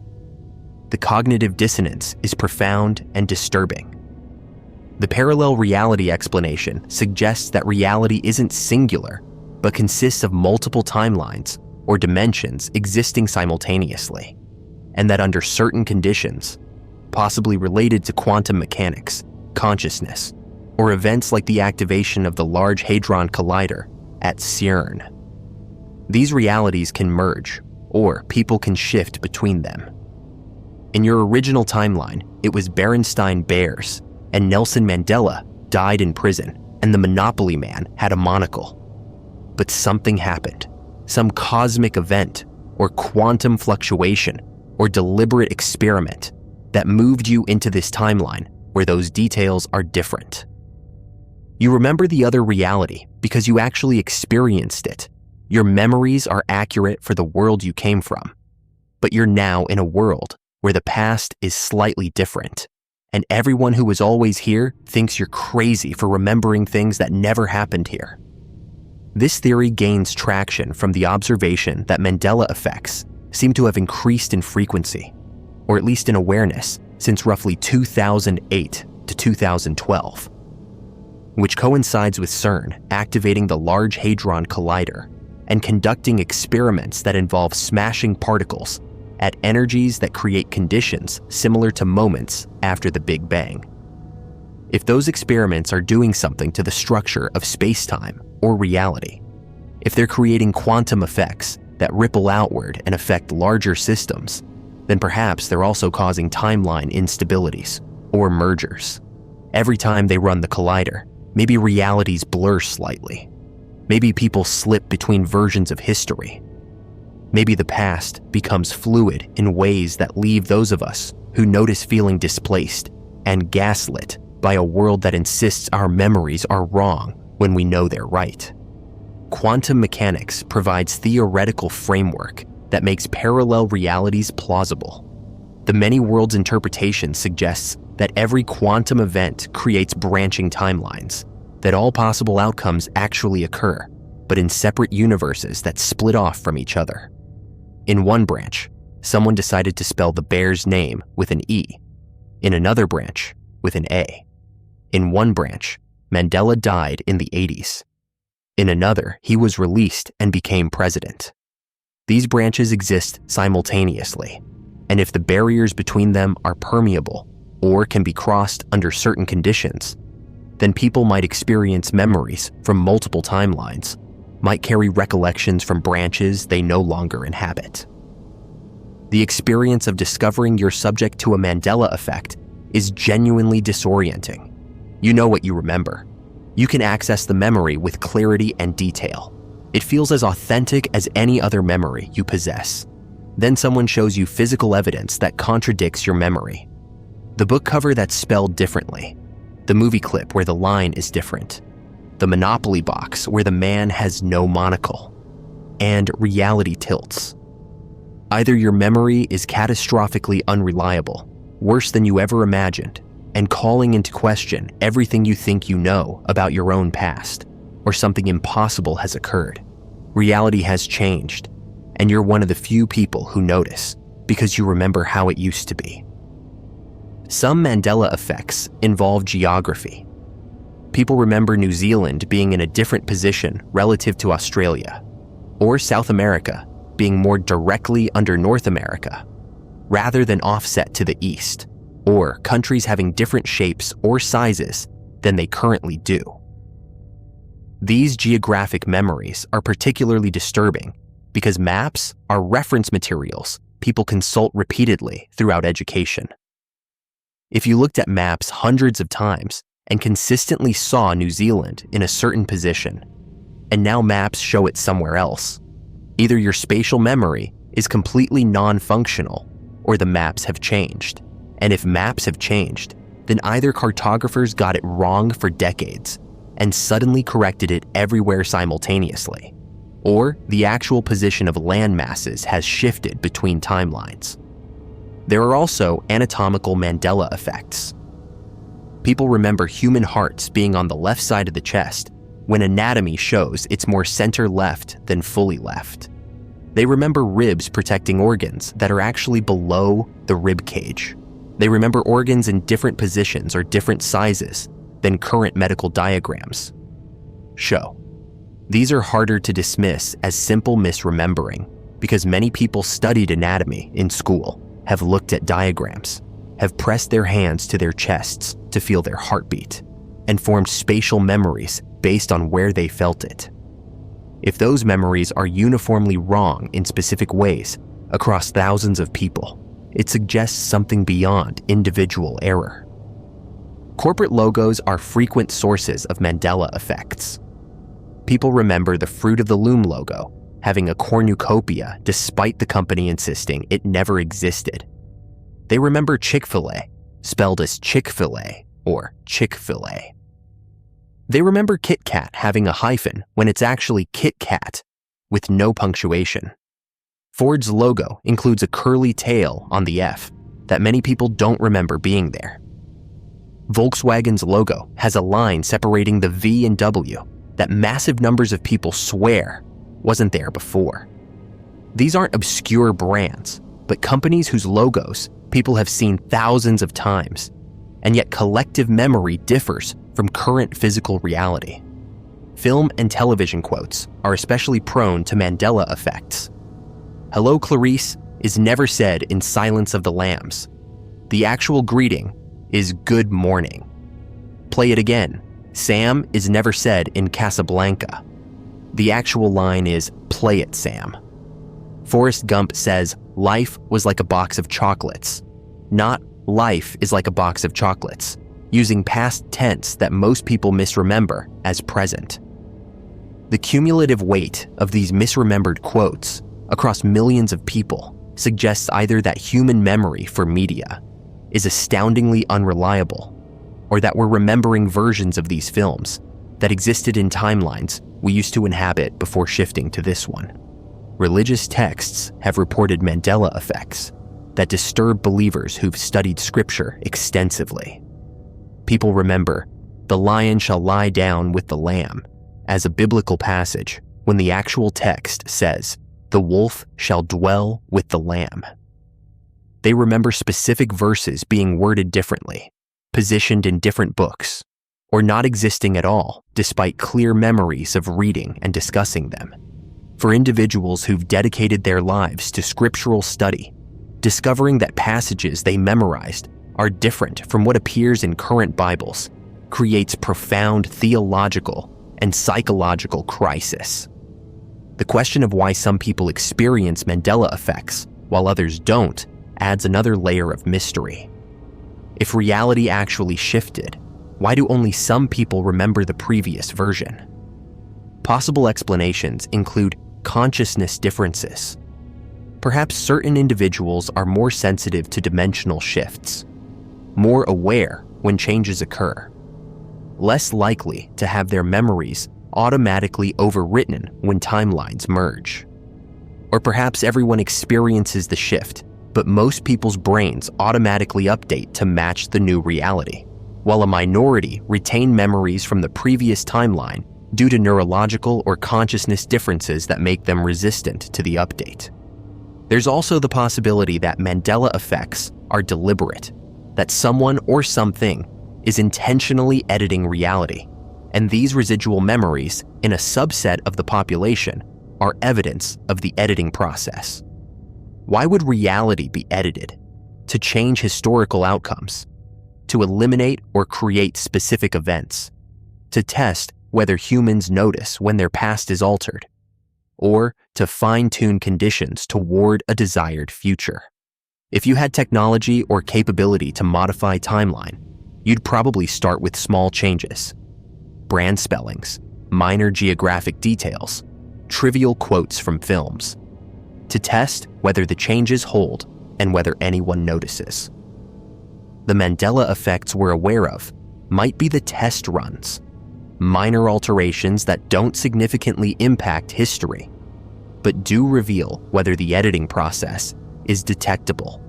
Speaker 1: The cognitive dissonance is profound and disturbing. The parallel reality explanation suggests that reality isn't singular, but consists of multiple timelines or dimensions existing simultaneously, and that under certain conditions, possibly related to quantum mechanics, consciousness, or events like the activation of the Large Hadron Collider at CERN, these realities can merge, or people can shift between them. In your original timeline, it was Berenstain Bears, and Nelson Mandela died in prison, and the Monopoly man had a monocle. But something happened, some cosmic event, or quantum fluctuation, or deliberate experiment that moved you into this timeline where those details are different. You remember the other reality because you actually experienced it. Your memories are accurate for the world you came from, but you're now in a world where the past is slightly different, and everyone who was always here thinks you're crazy for remembering things that never happened here. This theory gains traction from the observation that Mandela effects seem to have increased in frequency, or at least in awareness, since roughly 2008 to 2012, which coincides with CERN activating the Large Hadron Collider and conducting experiments that involve smashing particles at energies that create conditions similar to moments after the Big Bang. If those experiments are doing something to the structure of space-time or reality, if they're creating quantum effects that ripple outward and affect larger systems, then perhaps they're also causing timeline instabilities or mergers. Every time they run the collider, maybe realities blur slightly. Maybe people slip between versions of history. Maybe the past becomes fluid in ways that leave those of us who notice feeling displaced and gaslit by a world that insists our memories are wrong when we know they're right. Quantum mechanics provides theoretical framework that makes parallel realities plausible. The many worlds interpretation suggests that every quantum event creates branching timelines, that all possible outcomes actually occur, but in separate universes that split off from each other. In one branch, someone decided to spell the bear's name with an E. In another branch, with an A. In one branch, Mandela died in the 80s. In another, he was released and became president. These branches exist simultaneously, and if the barriers between them are permeable or can be crossed under certain conditions, then people might experience memories from multiple timelines, might carry recollections from branches they no longer inhabit. The experience of discovering you're subject to a Mandela effect is genuinely disorienting. You know what you remember. You can access the memory with clarity and detail. It feels as authentic as any other memory you possess. Then someone shows you physical evidence that contradicts your memory. The book cover that's spelled differently, the movie clip where the line is different, the Monopoly box where the man has no monocle, and reality tilts. Either your memory is catastrophically unreliable, worse than you ever imagined, and calling into question everything you think you know about your own past, or something impossible has occurred. Reality has changed, and you're one of the few people who notice because you remember how it used to be. Some Mandela effects involve geography. People remember New Zealand being in a different position relative to Australia, or South America being more directly under North America, rather than offset to the east, or countries having different shapes or sizes than they currently do. These geographic memories are particularly disturbing because maps are reference materials people consult repeatedly throughout education. If you looked at maps hundreds of times and consistently saw New Zealand in a certain position, and now maps show it somewhere else, either your spatial memory is completely non-functional or the maps have changed. And if maps have changed, then either cartographers got it wrong for decades and suddenly corrected it everywhere simultaneously, or the actual position of land masses has shifted between timelines. There are also anatomical Mandela effects. People remember human hearts being on the left side of the chest when anatomy shows it's more center left than fully left. They remember ribs protecting organs that are actually below the rib cage. They remember organs in different positions or different sizes than current medical diagrams show. These are harder to dismiss as simple misremembering because many people studied anatomy in school, have looked at diagrams, have pressed their hands to their chests to feel their heartbeat, and formed spatial memories based on where they felt it. If those memories are uniformly wrong in specific ways across thousands of people, it suggests something beyond individual error. Corporate logos are frequent sources of Mandela effects. People remember the Fruit of the Loom logo having a cornucopia despite the company insisting it never existed. They remember Chick-fil-A, spelled as Chick-fil-A or Chick-fil-A. They remember Kit Kat having a hyphen when it's actually Kit Kat with no punctuation. Ford's logo includes a curly tail on the F that many people don't remember being there. Volkswagen's logo has a line separating the V and W that massive numbers of people swear wasn't there before. These aren't obscure brands, but companies whose logos people have seen thousands of times, and yet collective memory differs from current physical reality. Film and television quotes are especially prone to Mandela effects. "Hello, Clarice" is never said in Silence of the Lambs. The actual greeting is "Good morning." "Play it again" Sam is never said in Casablanca. The actual line is "Play it, Sam." Forrest Gump says life was like a box of chocolates, not life is like a box of chocolates, using past tense that most people misremember as present. The cumulative weight of these misremembered quotes across millions of people suggests either that human memory for media is astoundingly unreliable, or that we're remembering versions of these films that existed in timelines we used to inhabit before shifting to this one. Religious texts have reported Mandela effects that disturb believers who've studied scripture extensively. People remember, "The lion shall lie down with the lamb" as a biblical passage when the actual text says, "The wolf shall dwell with the lamb." They remember specific verses being worded differently, positioned in different books, or not existing at all despite clear memories of reading and discussing them. For individuals who've dedicated their lives to scriptural study, discovering that passages they memorized are different from what appears in current Bibles creates profound theological and psychological crisis. The question of why some people experience Mandela effects while others don't adds another layer of mystery. If reality actually shifted, why do only some people remember the previous version? Possible explanations include consciousness differences. Perhaps certain individuals are more sensitive to dimensional shifts. more aware when changes occur, less likely to have their memories automatically overwritten when timelines merge. Or perhaps everyone experiences the shift, but most people's brains automatically update to match the new reality, while a minority retain memories from the previous timeline due to neurological or consciousness differences that make them resistant to the update. There's also the possibility that Mandela effects are deliberate, that someone or something is intentionally editing reality, and these residual memories in a subset of the population are evidence of the editing process. Why would reality be edited? To change historical outcomes, to eliminate or create specific events, to test whether humans notice when their past is altered, or to fine-tune conditions toward a desired future. If you had technology or capability to modify timeline, you'd probably start with small changes. Brand spellings, minor geographic details, trivial quotes from films, to test whether the changes hold and whether anyone notices. The Mandela effects we're aware of might be the test runs, minor alterations that don't significantly impact history, but do reveal whether the editing process is detectable.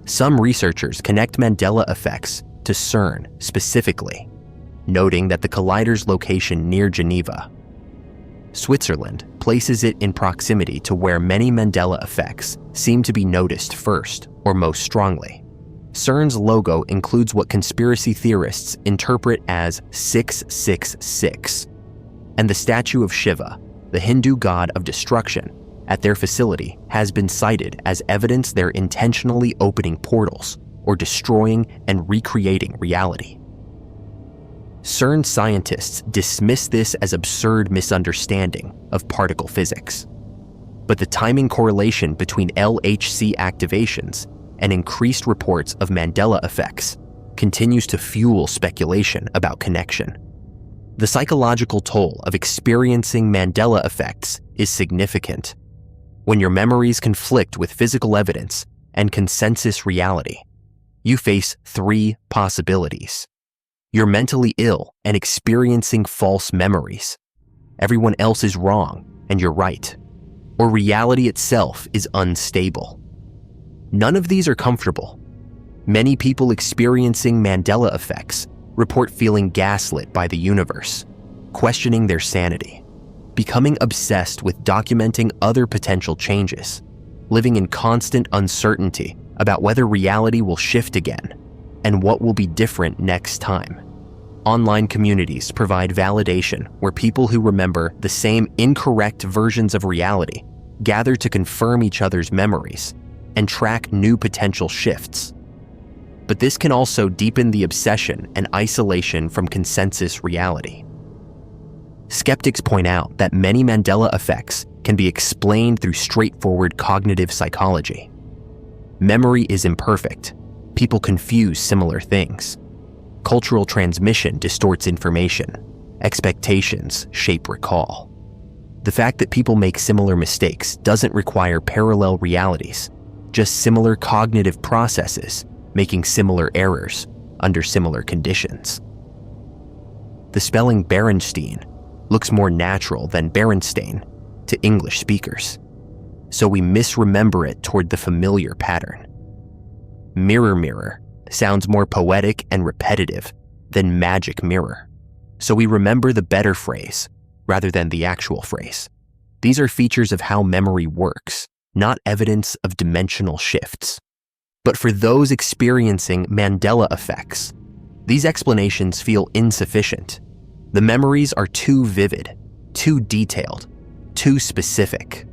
Speaker 1: Some researchers connect Mandela effects to CERN specifically, noting that the collider's location near Geneva, Switzerland, places it in proximity to where many Mandela effects seem to be noticed first or most strongly. CERN's logo includes what conspiracy theorists interpret as 666, and the statue of Shiva, the Hindu god of destruction, at their facility has been cited as evidence they're intentionally opening portals or destroying and recreating reality. CERN scientists dismiss this as absurd misunderstanding of particle physics. But the timing correlation between LHC activations and increased reports of Mandela effects continues to fuel speculation about connection. The psychological toll of experiencing Mandela effects is significant. When your memories conflict with physical evidence and consensus reality, you face three possibilities. You're mentally ill and experiencing false memories. Everyone else is wrong and you're right. Or reality itself is unstable. None of these are comfortable. Many people experiencing Mandela effects report feeling gaslit by the universe, questioning their sanity, becoming obsessed with documenting other potential changes, living in constant uncertainty about whether reality will shift again and what will be different next time. Online communities provide validation where people who remember the same incorrect versions of reality gather to confirm each other's memories and track new potential shifts. But this can also deepen the obsession and isolation from consensus reality. Skeptics point out that many Mandela effects can be explained through straightforward cognitive psychology. Memory is imperfect. People confuse similar things. Cultural transmission distorts information. Expectations shape recall. The fact that people make similar mistakes doesn't require parallel realities, just similar cognitive processes making similar errors under similar conditions. The spelling Berenstein looks more natural than Berenstain to English speakers, so we misremember it toward the familiar pattern. Mirror mirror sounds more poetic and repetitive than magic mirror, so we remember the better phrase rather than the actual phrase. These are features of how memory works, not evidence of dimensional shifts. But for those experiencing Mandela effects, these explanations feel insufficient. The memories are too vivid, too detailed, too specific.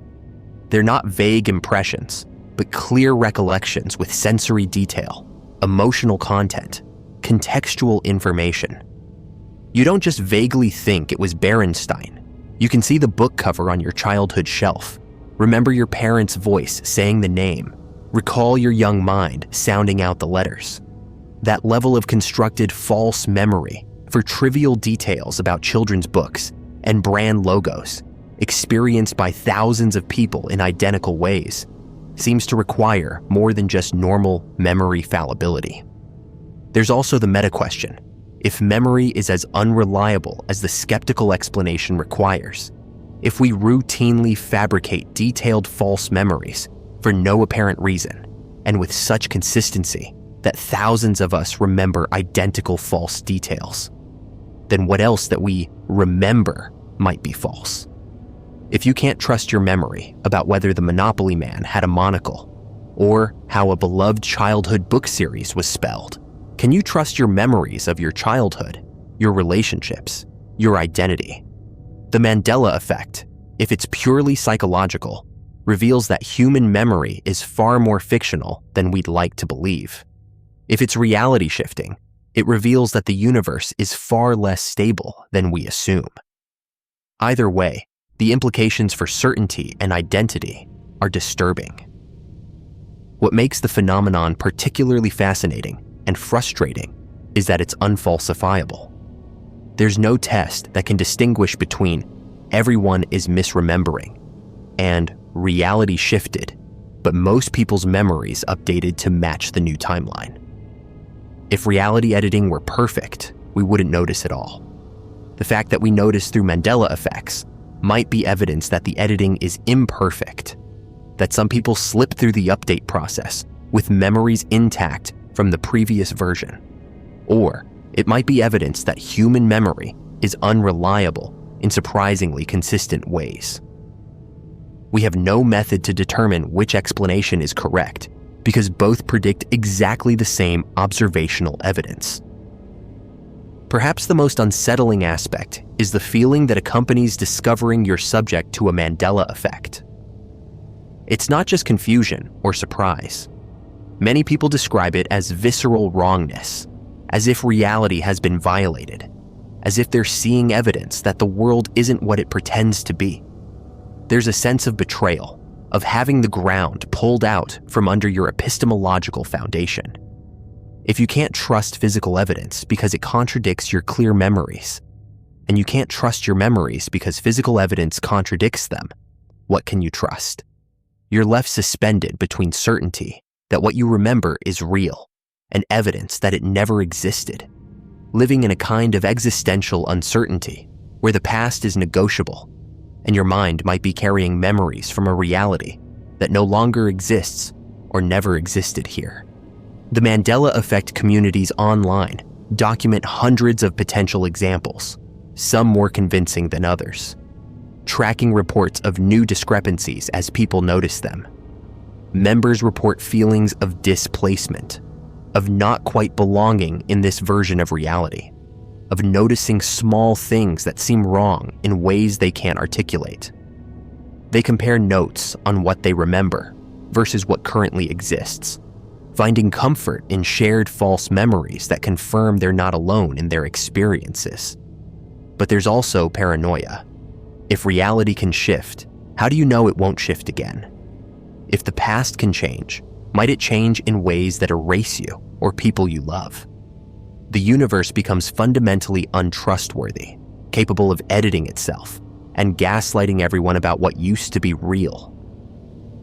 Speaker 1: They're not vague impressions, but clear recollections with sensory detail, emotional content, contextual information. You don't just vaguely think it was Berenstain. You can see the book cover on your childhood shelf, remember your parents' voice saying the name, recall your young mind sounding out the letters. That level of constructed false memory for trivial details about children's books and brand logos, experienced by thousands of people in identical ways, seems to require more than just normal memory fallibility. There's also the meta question. If memory is as unreliable as the skeptical explanation requires, if we routinely fabricate detailed false memories for no apparent reason, and with such consistency that thousands of us remember identical false details, then what else that we remember might be false? If you can't trust your memory about whether the Monopoly Man had a monocle, or how a beloved childhood book series was spelled, can you trust your memories of your childhood, your relationships, your identity? The Mandela effect, if it's purely psychological, reveals that human memory is far more fictional than we'd like to believe. If it's reality shifting, it reveals that the universe is far less stable than we assume. Either way, the implications for certainty and identity are disturbing. What makes the phenomenon particularly fascinating and frustrating is that it's unfalsifiable. There's no test that can distinguish between everyone is misremembering and reality shifted, but most people's memories updated to match the new timeline. If reality editing were perfect, we wouldn't notice at all. The fact that we notice through Mandela effects might be evidence that the editing is imperfect, that some people slip through the update process with memories intact from the previous version. Or it might be evidence that human memory is unreliable in surprisingly consistent ways. We have no method to determine which explanation is correct because both predict exactly the same observational evidence. Perhaps the most unsettling aspect is the feeling that accompanies discovering you're subject to a Mandela effect. It's not just confusion or surprise. Many people describe it as visceral wrongness, as if reality has been violated, as if they're seeing evidence that the world isn't what it pretends to be. There's a sense of betrayal, of having the ground pulled out from under your epistemological foundation. If you can't trust physical evidence because it contradicts your clear memories, and you can't trust your memories because physical evidence contradicts them, what can you trust? You're left suspended between certainty that what you remember is real and evidence that it never existed, living in a kind of existential uncertainty where the past is negotiable and your mind might be carrying memories from a reality that no longer exists or never existed here. The Mandela Effect communities online document hundreds of potential examples, some more convincing than others, tracking reports of new discrepancies as people notice them. Members report feelings of displacement, of not quite belonging in this version of reality, of noticing small things that seem wrong in ways they can't articulate. They compare notes on what they remember versus what currently exists, finding comfort in shared false memories that confirm they're not alone in their experiences. But there's also paranoia. If reality can shift, how do you know it won't shift again? If the past can change, might it change in ways that erase you or people you love? The universe becomes fundamentally untrustworthy, capable of editing itself and gaslighting everyone about what used to be real.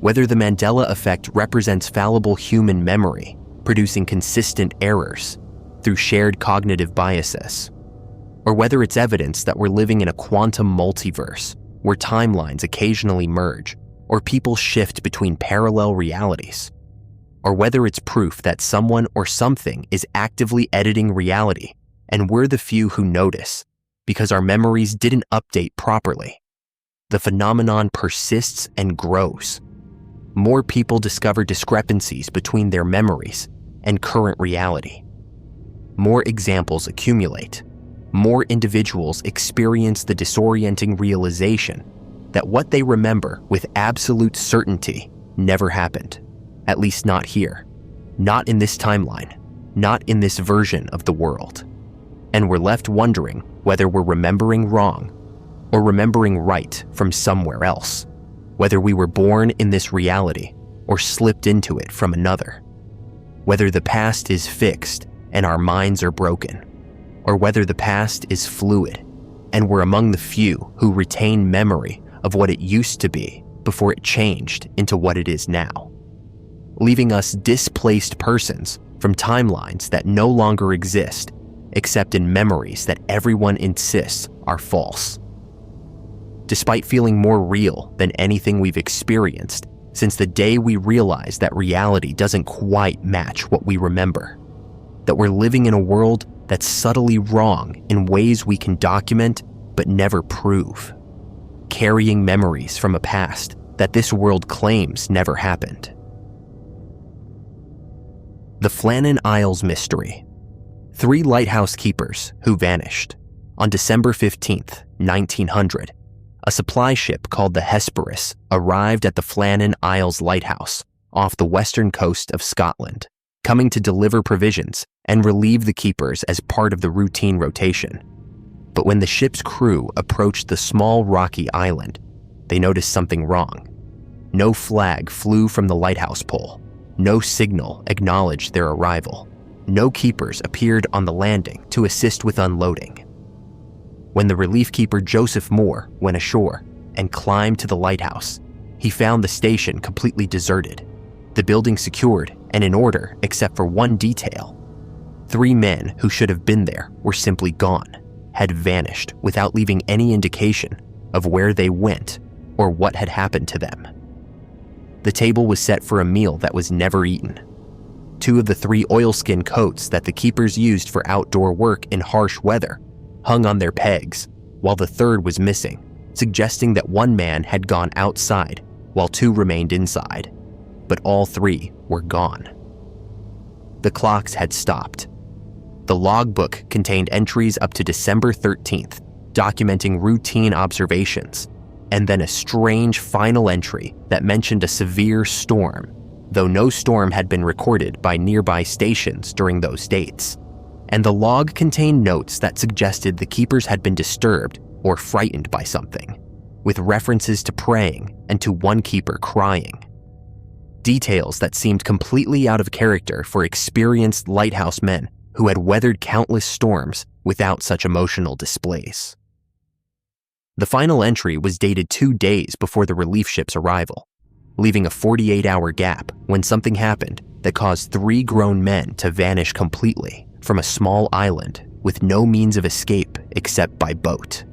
Speaker 1: Whether the Mandela effect represents fallible human memory, producing consistent errors through shared cognitive biases, or whether it's evidence that we're living in a quantum multiverse where timelines occasionally merge or people shift between parallel realities, or whether it's proof that someone or something is actively editing reality and we're the few who notice because our memories didn't update properly. The phenomenon persists and grows. More people discover discrepancies between their memories and current reality. More examples accumulate. More individuals experience the disorienting realization that what they remember with absolute certainty never happened. At least not here. Not in this timeline. Not in this version of the world. And we're left wondering whether we're remembering wrong or remembering right from somewhere else. Whether we were born in this reality or slipped into it from another. Whether the past is fixed and our minds are broken, or whether the past is fluid and we're among the few who retain memory of what it used to be before it changed into what it is now, leaving us displaced persons from timelines that no longer exist except in memories that everyone insists are false. Despite feeling more real than anything we've experienced since the day we realized that reality doesn't quite match what we remember, that we're living in a world that's subtly wrong in ways we can document but never prove, carrying memories from a past that this world claims never happened. The Flannan Isles Mystery. 3 lighthouse keepers who vanished. On December 15th, 1900, a supply ship called the Hesperus arrived at the Flannan Isles Lighthouse off the western coast of Scotland, coming to deliver provisions and relieve the keepers as part of the routine rotation. But when the ship's crew approached the small rocky island, they noticed something wrong. No flag flew from the lighthouse pole. No signal acknowledged their arrival. No keepers appeared on the landing to assist with unloading. When the relief keeper Joseph Moore went ashore and climbed to the lighthouse, he found the station completely deserted, the building secured and in order except for one detail. 3 men who should have been there were simply gone, had vanished without leaving any indication of where they went or what had happened to them. The table was set for a meal that was never eaten. 2 of the 3 oilskin coats that the keepers used for outdoor work in harsh weather hung on their pegs, while the 3rd was missing, suggesting that 1 man had gone outside while 2 remained inside. But all 3 were gone. The clocks had stopped. The logbook contained entries up to December 13th, documenting routine observations, and then a strange final entry that mentioned a severe storm, though no storm had been recorded by nearby stations during those dates. And the log contained notes that suggested the keepers had been disturbed or frightened by something, with references to praying and to 1 keeper crying. Details that seemed completely out of character for experienced lighthouse men who had weathered countless storms without such emotional displays. The final entry was dated 2 days before the relief ship's arrival, leaving a 48-hour gap when something happened that caused 3 grown men to vanish completely from a small island with no means of escape except by boat.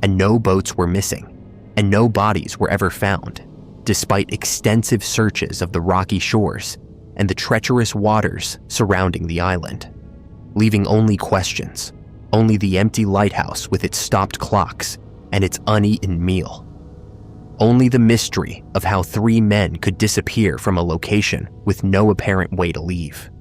Speaker 1: And no boats were missing, and no bodies were ever found, despite extensive searches of the rocky shores and the treacherous waters surrounding the island, leaving only questions, only the empty lighthouse with its stopped clocks and its uneaten meal. Only the mystery of how 3 men could disappear from a location with no apparent way to leave,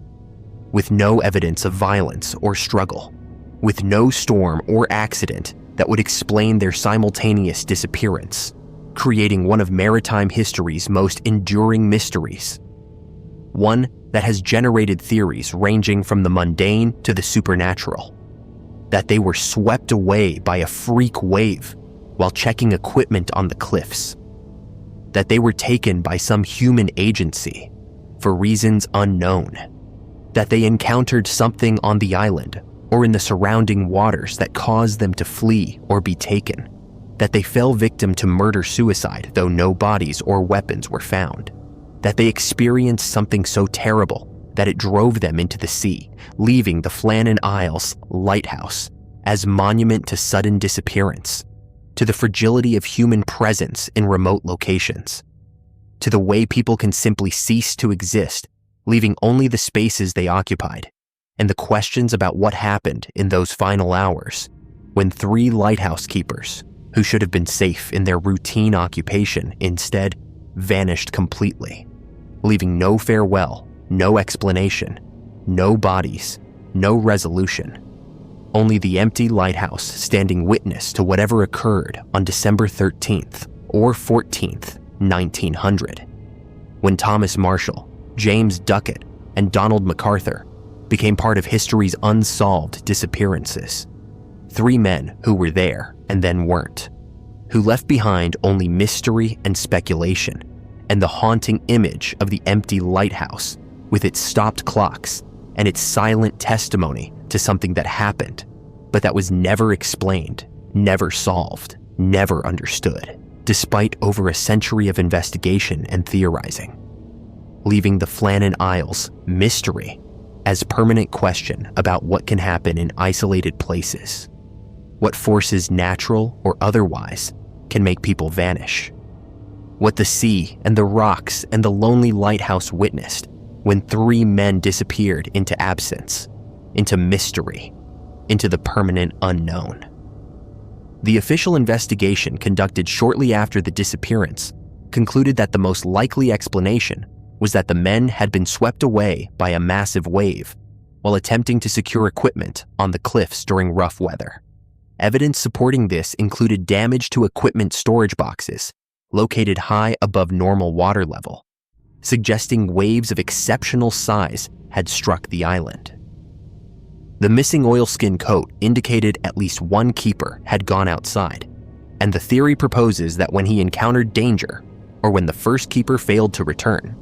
Speaker 1: with no evidence of violence or struggle, with no storm or accident that would explain their simultaneous disappearance, creating one of maritime history's most enduring mysteries. One that has generated theories ranging from the mundane to the supernatural. That they were swept away by a freak wave while checking equipment on the cliffs. That they were taken by some human agency for reasons unknown. That they encountered something on the island or in the surrounding waters that caused them to flee or be taken. That they fell victim to murder-suicide, though no bodies or weapons were found. That they experienced something so terrible that it drove them into the sea, leaving the Flannan Isles Lighthouse as monument to sudden disappearance, to the fragility of human presence in remote locations, to the way people can simply cease to exist, leaving only the spaces they occupied, and the questions about what happened in those final hours when 3 lighthouse keepers, who should have been safe in their routine occupation, instead vanished completely, leaving no farewell, no explanation, no bodies, no resolution. Only the empty lighthouse standing witness to whatever occurred on December 13th or 14th, 1900, when Thomas Marshall, James Duckett, and Donald MacArthur became part of history's unsolved disappearances. 3 men who were there and then weren't, who left behind only mystery and speculation, and the haunting image of the empty lighthouse with its stopped clocks and its silent testimony to something that happened, but that was never explained, never solved, never understood, despite over a century of investigation and theorizing, leaving the Flannan Isles mystery as permanent question about what can happen in isolated places. What forces, natural or otherwise, can make people vanish. What the sea and the rocks and the lonely lighthouse witnessed when 3 men disappeared into absence, into mystery, into the permanent unknown. The official investigation conducted shortly after the disappearance concluded that the most likely explanation was that the men had been swept away by a massive wave while attempting to secure equipment on the cliffs during rough weather. Evidence supporting this included damage to equipment storage boxes located high above normal water level, suggesting waves of exceptional size had struck the island. The missing oilskin coat indicated at least one keeper had gone outside, and the theory proposes that when he encountered danger, or when the first keeper failed to return,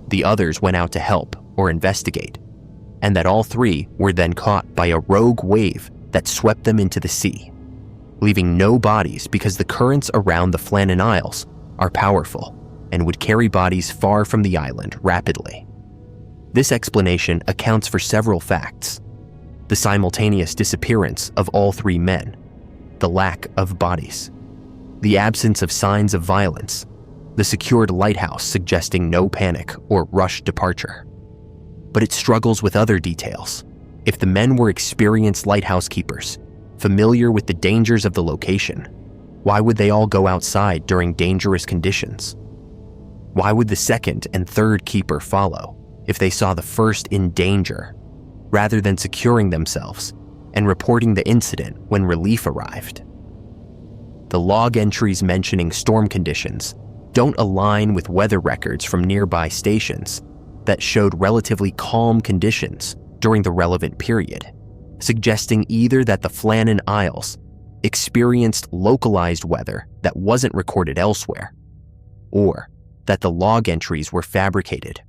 Speaker 1: the others went out to help or investigate, and that all 3 were then caught by a rogue wave that swept them into the sea, leaving no bodies because the currents around the Flannan Isles are powerful and would carry bodies far from the island rapidly. This explanation accounts for several facts: the simultaneous disappearance of all 3 men, the lack of bodies, the absence of signs of violence, the secured lighthouse suggesting no panic or rushed departure. But it struggles with other details. If the men were experienced lighthouse keepers, familiar with the dangers of the location, why would they all go outside during dangerous conditions? Why would the second and third keeper follow if they saw the first in danger, rather than securing themselves and reporting the incident when relief arrived? The log entries mentioning storm conditions don't align with weather records from nearby stations that showed relatively calm conditions during the relevant period, suggesting either that the Flannan Isles experienced localized weather that wasn't recorded elsewhere, or that the log entries were fabricated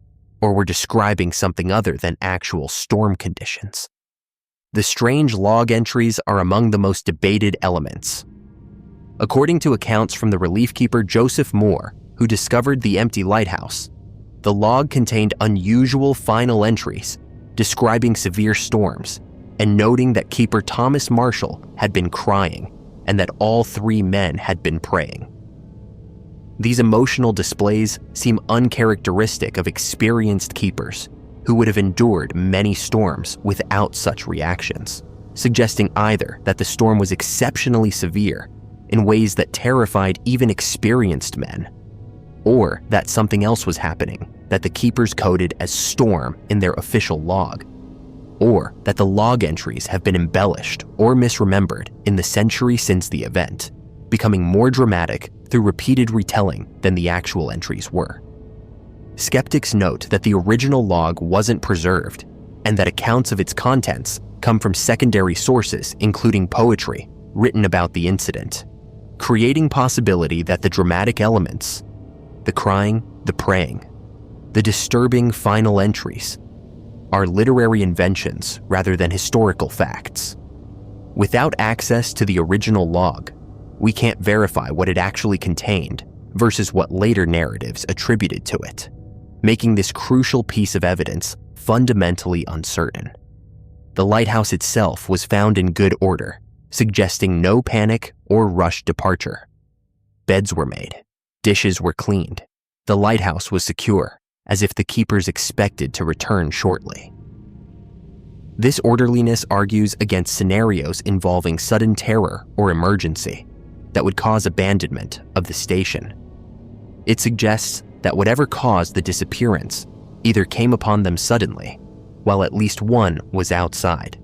Speaker 1: or were describing something other than actual storm conditions. The strange log entries are among the most debated elements. According to accounts from the relief keeper Joseph Moore, who discovered the empty lighthouse, the log contained unusual final entries describing severe storms and noting that keeper Thomas Marshall had been crying and that all 3 men had been praying. These emotional displays seem uncharacteristic of experienced keepers who would have endured many storms without such reactions, suggesting either that the storm was exceptionally severe in ways that terrified even experienced men, or that something else was happening that the keepers coded as storm in their official log, or that the log entries have been embellished or misremembered in the century since the event, becoming more dramatic through repeated retelling than the actual entries were. Skeptics note that the original log wasn't preserved and that accounts of its contents come from secondary sources, including poetry written about the incident, creating possibility that the dramatic elements, the crying, the praying, the disturbing final entries, are literary inventions rather than historical facts. Without access to the original log, we can't verify what it actually contained versus what later narratives attributed to it, making this crucial piece of evidence fundamentally uncertain. The lighthouse itself was found in good order, suggesting no panic or rushed departure. Beds were made, dishes were cleaned, the lighthouse was secure, as if the keepers expected to return shortly. This orderliness argues against scenarios involving sudden terror or emergency that would cause abandonment of the station. It suggests that whatever caused the disappearance either came upon them suddenly, while at least one was outside,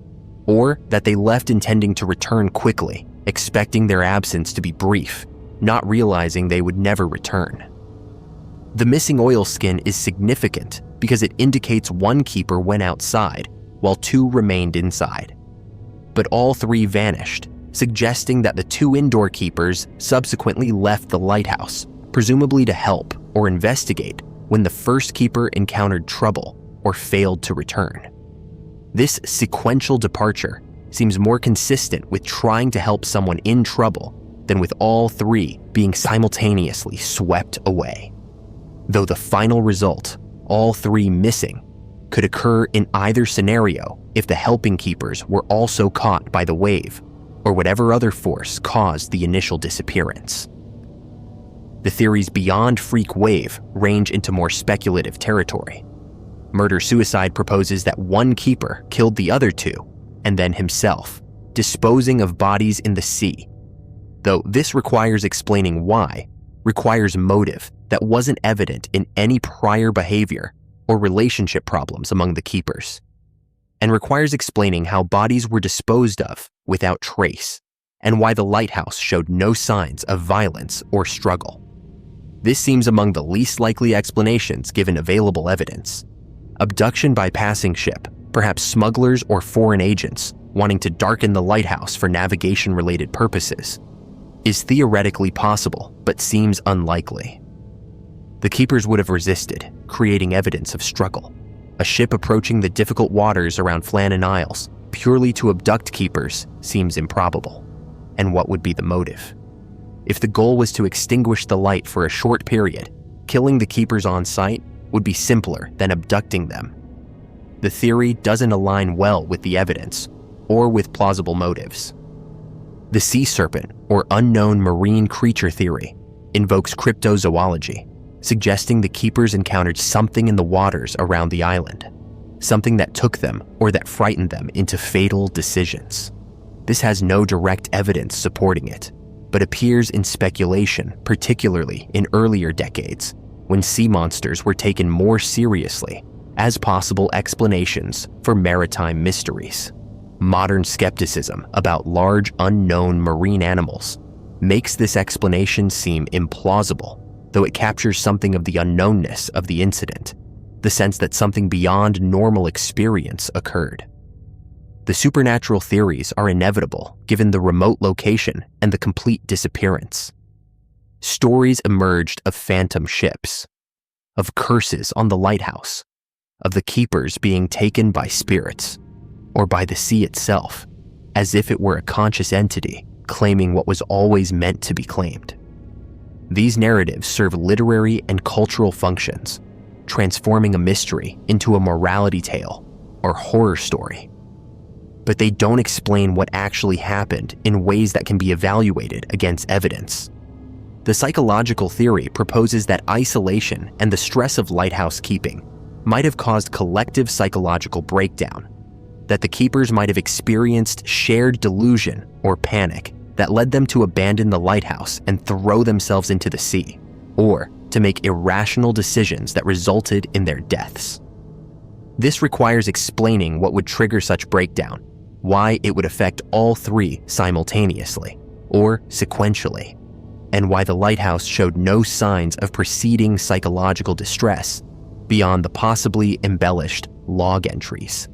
Speaker 1: or that they left intending to return quickly, expecting their absence to be brief, not realizing they would never return. The missing oilskin is significant because it indicates one keeper went outside while 2 remained inside. But all 3 vanished, suggesting that the 2 indoor keepers subsequently left the lighthouse, presumably to help or investigate when the first keeper encountered trouble or failed to return. This sequential departure seems more consistent with trying to help someone in trouble than with all 3 being simultaneously swept away. Though the final result, all 3 missing, could occur in either scenario if the helping keepers were also caught by the wave or whatever other force caused the initial disappearance. The theories beyond freak wave range into more speculative territory. Murder-suicide proposes that one keeper killed the other two and then himself, disposing of bodies in the sea. Though this requires explaining why, requires motive that wasn't evident in any prior behavior or relationship problems among the keepers, and requires explaining how bodies were disposed of without trace, and why the lighthouse showed no signs of violence or struggle. This seems among the least likely explanations given available evidence. Abduction by passing ship, perhaps smugglers or foreign agents wanting to darken the lighthouse for navigation-related purposes, is theoretically possible but seems unlikely. The keepers would have resisted, creating evidence of struggle. A ship approaching the difficult waters around Flannan Isles purely to abduct keepers seems improbable. And what would be the motive? If the goal was to extinguish the light for a short period, killing the keepers on site would be simpler than abducting them. The theory doesn't align well with the evidence or with plausible motives. The sea serpent, or unknown marine creature theory, invokes cryptozoology, suggesting the keepers encountered something in the waters around the island, something that took them or that frightened them into fatal decisions. This has no direct evidence supporting it, but appears in speculation, particularly in earlier decades, when sea monsters were taken more seriously as possible explanations for maritime mysteries. Modern skepticism about large unknown marine animals makes this explanation seem implausible, though it captures something of the unknownness of the incident, the sense that something beyond normal experience occurred. The supernatural theories are inevitable given the remote location and the complete disappearance. Stories emerged of phantom ships, of curses on the lighthouse, of the keepers being taken by spirits, or by the sea itself, as if it were a conscious entity claiming what was always meant to be claimed. These narratives serve literary and cultural functions, transforming a mystery into a morality tale or horror story. But they don't explain what actually happened in ways that can be evaluated against evidence. The psychological theory proposes that isolation and the stress of lighthouse keeping might have caused collective psychological breakdown, that the keepers might have experienced shared delusion or panic that led them to abandon the lighthouse and throw themselves into the sea, or to make irrational decisions that resulted in their deaths. This requires explaining what would trigger such breakdown, why it would affect all three simultaneously, or sequentially, and why the lighthouse showed no signs of preceding psychological distress beyond the possibly embellished log entries.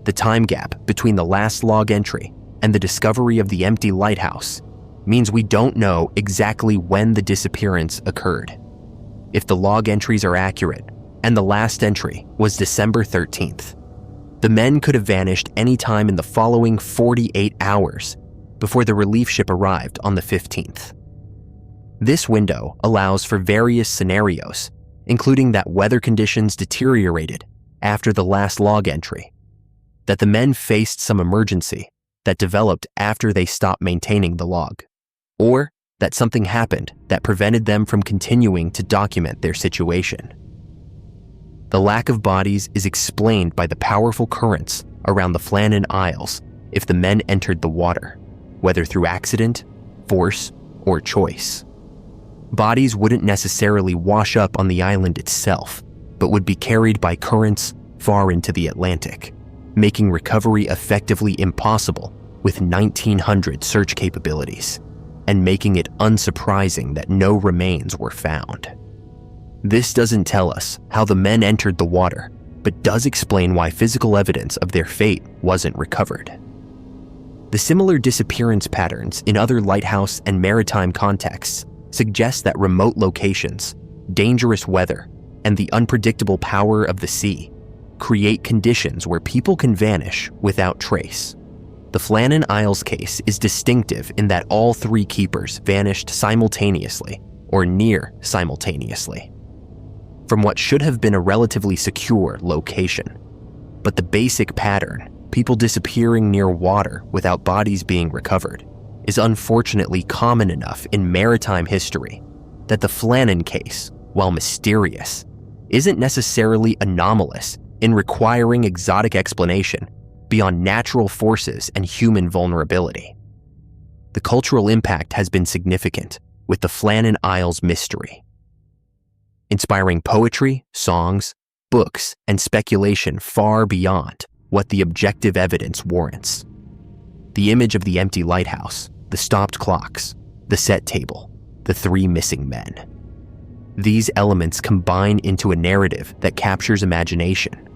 Speaker 1: The time gap between the last log entry and the discovery of the empty lighthouse means we don't know exactly when the disappearance occurred. If the log entries are accurate, and the last entry was December 13th, the men could have vanished any time in the following 48 hours before the relief ship arrived on the 15th. This window allows for various scenarios, including that weather conditions deteriorated after the last log entry, that the men faced some emergency that developed after they stopped maintaining the log, or that something happened that prevented them from continuing to document their situation. The lack of bodies is explained by the powerful currents around the Flannan Isles if the men entered the water, whether through accident, force, or choice. Bodies wouldn't necessarily wash up on the island itself, but would be carried by currents far into the Atlantic, making recovery effectively impossible with 1900 search capabilities, and making it unsurprising that no remains were found. This doesn't tell us how the men entered the water, but does explain why physical evidence of their fate wasn't recovered. The similar disappearance patterns in other lighthouse and maritime contexts suggest that remote locations, dangerous weather, and the unpredictable power of the sea create conditions where people can vanish without trace. The Flannan Isles case is distinctive in that all three keepers vanished simultaneously or near simultaneously. from what should have been a relatively secure location. But the basic pattern, people disappearing near water without bodies being recovered, is unfortunately common enough in maritime history that the Flannan case, while mysterious, isn't necessarily anomalous in requiring exotic explanation beyond natural forces and human vulnerability. The cultural impact has been significant with the Flannan Isles mystery, inspiring poetry, songs, books, and speculation far beyond what the objective evidence warrants. The image of the empty lighthouse, the stopped clocks, the set table, the 3 missing men. These elements combine into a narrative that captures imagination,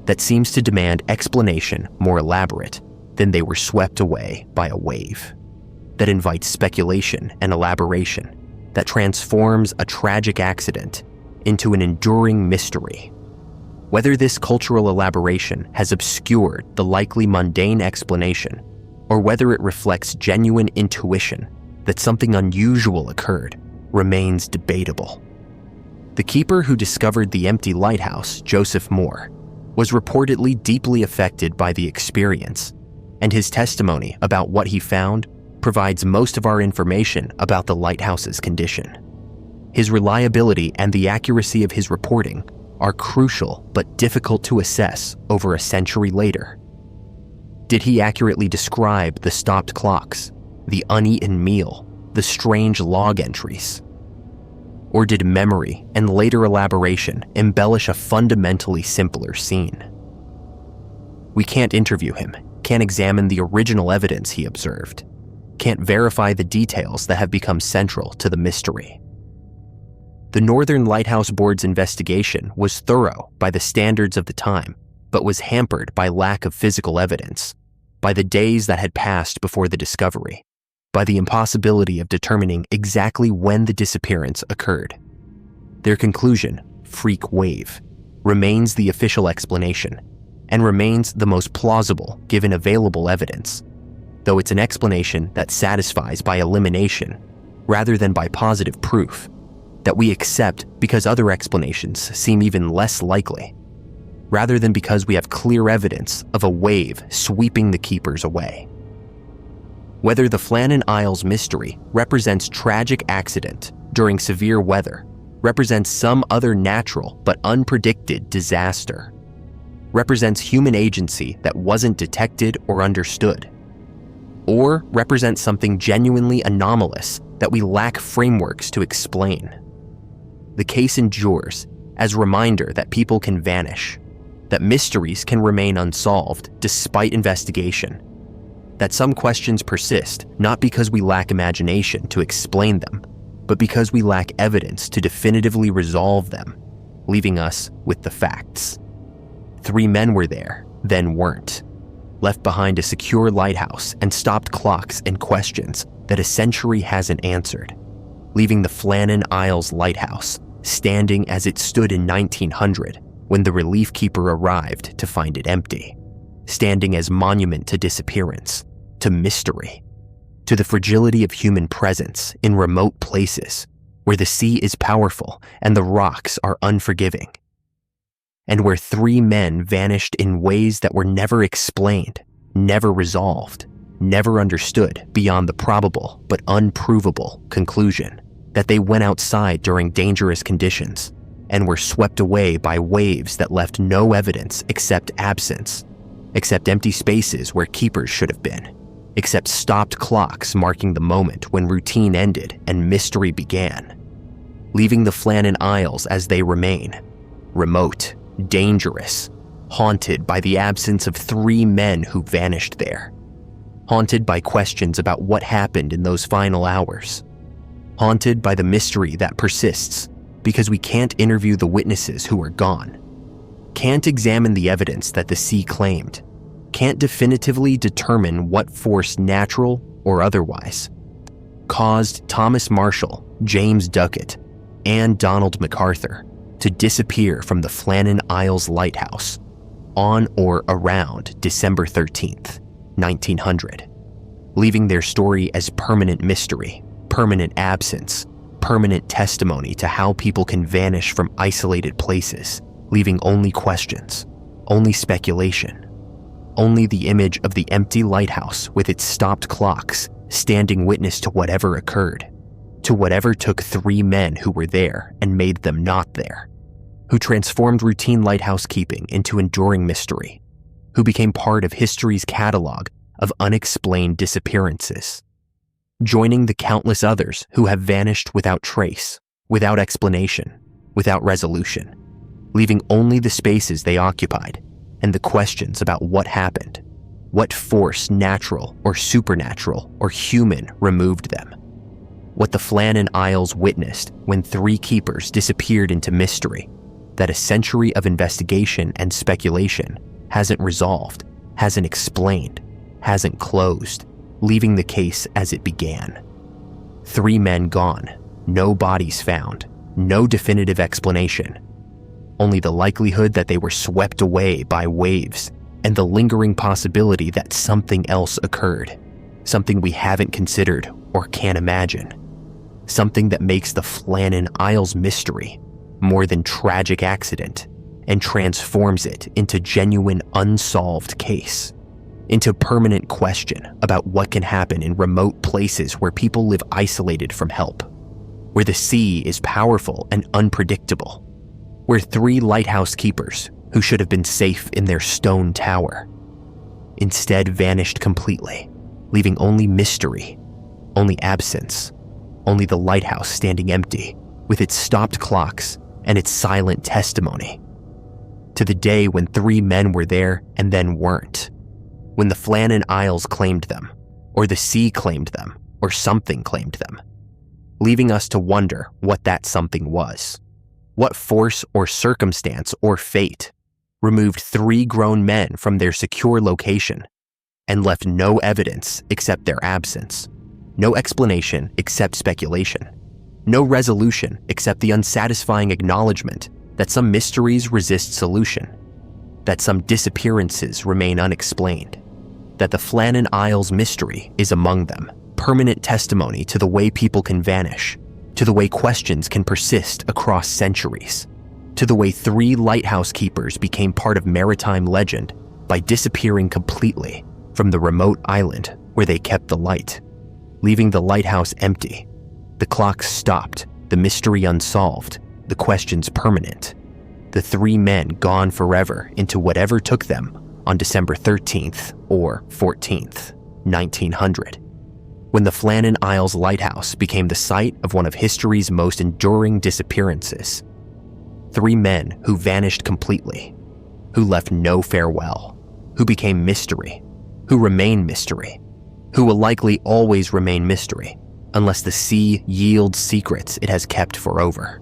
Speaker 1: that seems to demand explanation more elaborate than they were swept away by a wave, that invites speculation and elaboration, that transforms a tragic accident into an enduring mystery. Whether this cultural elaboration has obscured the likely mundane explanation, or whether it reflects genuine intuition that something unusual occurred, remains debatable. The keeper who discovered the empty lighthouse, Joseph Moore, was reportedly deeply affected by the experience, and his testimony about what he found provides most of our information about the lighthouse's condition. His reliability and the accuracy of his reporting are crucial but difficult to assess over a century later. Did he accurately describe the stopped clocks, the uneaten meal, the strange log entries? Or did memory and later elaboration embellish a fundamentally simpler scene? We can't interview him, can't examine the original evidence he observed, can't verify the details that have become central to the mystery. The Northern Lighthouse Board's investigation was thorough by the standards of the time, but was hampered by lack of physical evidence, by the days that had passed before the discovery, by the impossibility of determining exactly when the disappearance occurred. Their conclusion, freak wave, remains the official explanation and remains the most plausible given available evidence, though it's an explanation that satisfies by elimination rather than by positive proof, that we accept because other explanations seem even less likely, rather than because we have clear evidence of a wave sweeping the keepers away. Whether the Flannan Isles mystery represents tragic accident during severe weather, represents some other natural but unpredicted disaster, represents human agency that wasn't detected or understood, or represents something genuinely anomalous that we lack frameworks to explain. The case endures as a reminder that people can vanish, that mysteries can remain unsolved despite investigation, that some questions persist not because we lack imagination to explain them, but because we lack evidence to definitively resolve them, leaving us with the facts. 3 men were there, then weren't, left behind a secure lighthouse and stopped clocks and questions that a century hasn't answered, leaving the Flannan Isles lighthouse standing as it stood in 1900 when the relief keeper arrived to find it empty, standing as monument to disappearance, to mystery, to the fragility of human presence in remote places where the sea is powerful and the rocks are unforgiving, and where 3 men vanished in ways that were never explained, never resolved, never understood beyond the probable but unprovable conclusion that they went outside during dangerous conditions and were swept away by waves that left no evidence except absence, except empty spaces where keepers should have been, except stopped clocks marking the moment when routine ended and mystery began, leaving the Flannan Isles as they remain, remote, dangerous, haunted by the absence of 3 men who vanished there, haunted by questions about what happened in those final hours, haunted by the mystery that persists because we can't interview the witnesses who are gone, can't examine the evidence that the sea claimed, can't definitively determine what force, natural or otherwise, caused Thomas Marshall, James Duckett, and Donald MacArthur to disappear from the Flannan Isles lighthouse on or around December 13th, 1900, leaving their story as permanent mystery, permanent absence, permanent testimony to how people can vanish from isolated places, leaving only questions, only speculation, only the image of the empty lighthouse with its stopped clocks standing witness to whatever occurred, to whatever took 3 men who were there and made them not there, who transformed routine lighthouse keeping into enduring mystery, who became part of history's catalog of unexplained disappearances, joining the countless others who have vanished without trace, without explanation, without resolution, leaving only the spaces they occupied and the questions about what happened, what force, natural or supernatural or human, removed them, what the Flannan Isles witnessed when 3 keepers disappeared into mystery that a century of investigation and speculation hasn't resolved, hasn't explained, hasn't closed, leaving the case as it began. 3 men gone, no bodies found, no definitive explanation, only the likelihood that they were swept away by waves and the lingering possibility that something else occurred, something we haven't considered or can't imagine, something that makes the Flannan Isles mystery more than tragic accident and transforms it into genuine unsolved case, into permanent question about what can happen in remote places where people live isolated from help, where the sea is powerful and unpredictable, where 3 lighthouse keepers who should have been safe in their stone tower instead vanished completely, leaving only mystery, only absence, only the lighthouse standing empty with its stopped clocks and its silent testimony to the day when 3 men were there and then weren't, when the Flannan Isles claimed them, or the sea claimed them, or something claimed them, leaving us to wonder what that something was. What force or circumstance or fate removed 3 grown men from their secure location and left no evidence except their absence, no explanation except speculation, no resolution except the unsatisfying acknowledgement that some mysteries resist solution, that some disappearances remain unexplained, that the Flannan Isles mystery is among them, permanent testimony to the way people can vanish, to the way questions can persist across centuries, to the way 3 lighthouse keepers became part of maritime legend by disappearing completely from the remote island where they kept the light, leaving the lighthouse empty, the clocks stopped, the mystery unsolved, the questions permanent, the 3 men gone forever into whatever took them on December 13th or 14th, 1900, when the Flannan Isles Lighthouse became the site of one of history's most enduring disappearances. 3 men who vanished completely, who left no farewell, who became mystery, who remain mystery, who will likely always remain mystery unless the sea yields secrets it has kept for over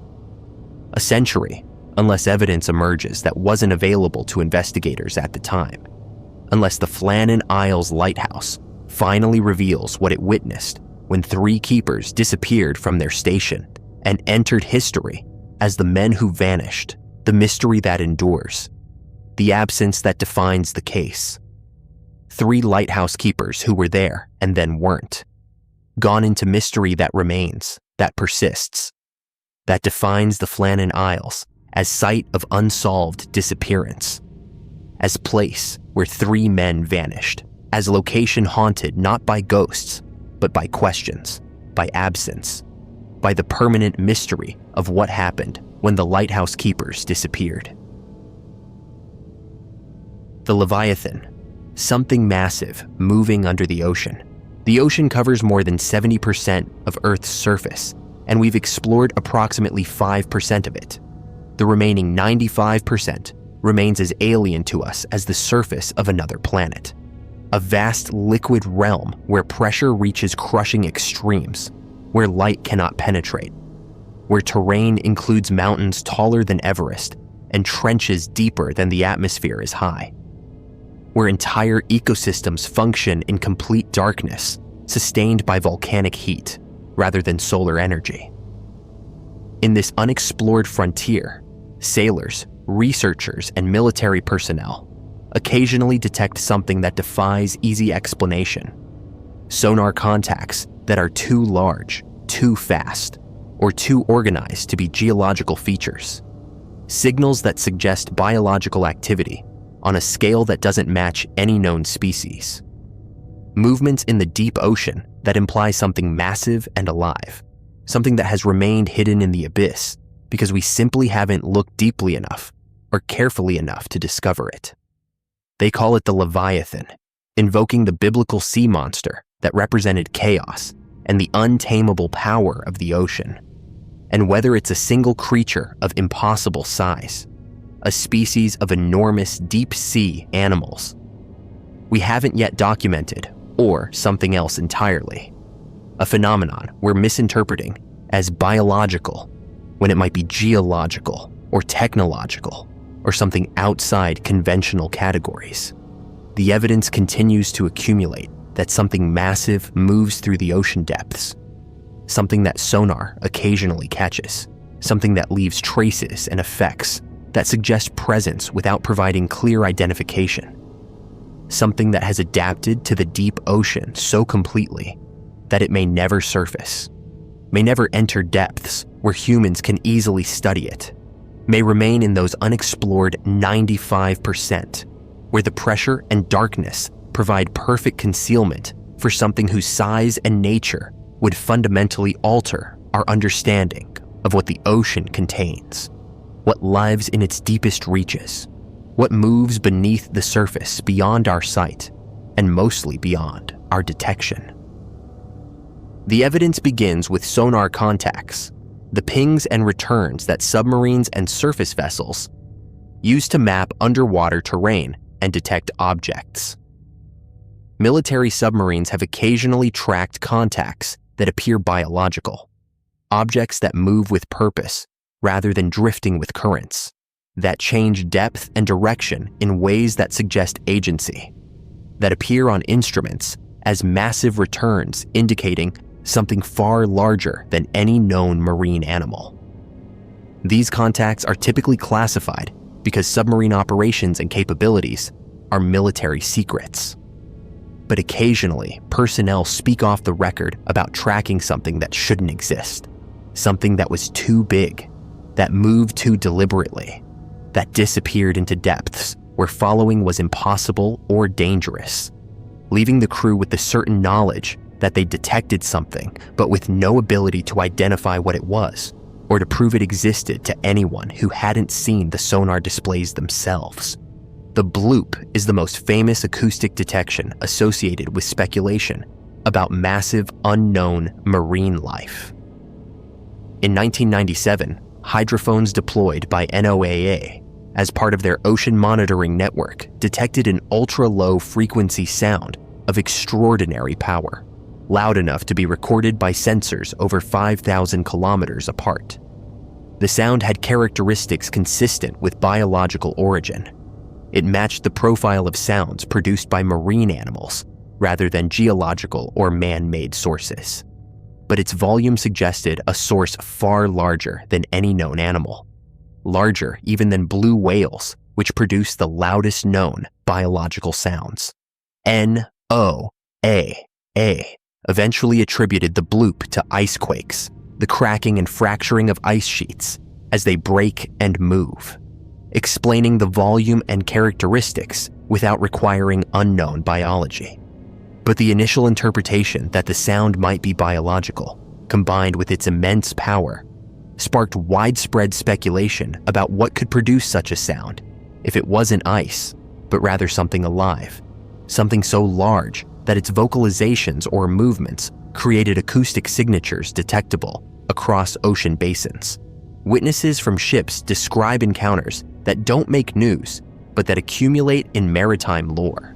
Speaker 1: a century, unless evidence emerges that wasn't available to investigators at the time, unless the Flannan Isles Lighthouse finally reveals what it witnessed when 3 keepers disappeared from their station and entered history as the men who vanished, the mystery that endures, the absence that defines the case. 3 lighthouse keepers who were there and then weren't, gone into mystery that remains, that persists, that defines the Flannan Isles as site of unsolved disappearance, as place where 3 men vanished, as location haunted not by ghosts, but by questions, by absence, by the permanent mystery of what happened when the lighthouse keepers disappeared. The Leviathan, something massive moving under the ocean. The ocean covers more than 70% of Earth's surface, and we've explored approximately 5% of it. The remaining 95% remains as alien to us as the surface of another planet. A vast liquid realm where pressure reaches crushing extremes, where light cannot penetrate, where terrain includes mountains taller than Everest and trenches deeper than the atmosphere is high, where entire ecosystems function in complete darkness, sustained by volcanic heat rather than solar energy. In this unexplored frontier, sailors, researchers, and military personnel occasionally detect something that defies easy explanation. Sonar contacts that are too large, too fast, or too organized to be geological features. Signals that suggest biological activity on a scale that doesn't match any known species. Movements in the deep ocean that imply something massive and alive, something that has remained hidden in the abyss because we simply haven't looked deeply enough or carefully enough to discover it. They call it the Leviathan, invoking the biblical sea monster that represented chaos and the untamable power of the ocean. And whether it's a single creature of impossible size, a species of enormous deep-sea animals, we haven't yet documented, or something else entirely. A phenomenon we're misinterpreting as biological when it might be geological or technological or something outside conventional categories. The evidence continues to accumulate that something massive moves through the ocean depths, something that sonar occasionally catches, something that leaves traces and effects that suggest presence without providing clear identification, something that has adapted to the deep ocean so completely that it may never surface, may never enter depths where humans can easily study it, may remain in those unexplored 95%, where the pressure and darkness provide perfect concealment for something whose size and nature would fundamentally alter our understanding of what the ocean contains, what lives in its deepest reaches, what moves beneath the surface beyond our sight, and mostly beyond our detection. The evidence begins with sonar contacts, the pings and returns that submarines and surface vessels use to map underwater terrain and detect objects. Military submarines have occasionally tracked contacts that appear biological, objects that move with purpose rather than drifting with currents, that change depth and direction in ways that suggest agency, that appear on instruments as massive returns indicating something far larger than any known marine animal. These contacts are typically classified because submarine operations and capabilities are military secrets. But occasionally, personnel speak off the record about tracking something that shouldn't exist, something that was too big, that moved too deliberately, that disappeared into depths where following was impossible or dangerous, leaving the crew with the certain knowledge that they detected something, but with no ability to identify what it was, or to prove it existed to anyone who hadn't seen the sonar displays themselves. The bloop is the most famous acoustic detection associated with speculation about massive, unknown marine life. In 1997, hydrophones deployed by NOAA as part of their ocean monitoring network detected an ultra-low frequency sound of extraordinary power, loud enough to be recorded by sensors over 5,000 kilometers apart. The sound had characteristics consistent with biological origin. It matched the profile of sounds produced by marine animals rather than geological or man-made sources. But its volume suggested a source far larger than any known animal, larger even than blue whales, which produce the loudest known biological sounds. NOAA eventually attributed the bloop to ice quakes, the cracking and fracturing of ice sheets as they break and move, explaining the volume and characteristics without requiring unknown biology. But the initial interpretation that the sound might be biological, combined with its immense power, sparked widespread speculation about what could produce such a sound if it wasn't ice, but rather something alive, something so large that its vocalizations or movements created acoustic signatures detectable across ocean basins. Witnesses from ships describe encounters that don't make news, but that accumulate in maritime lore.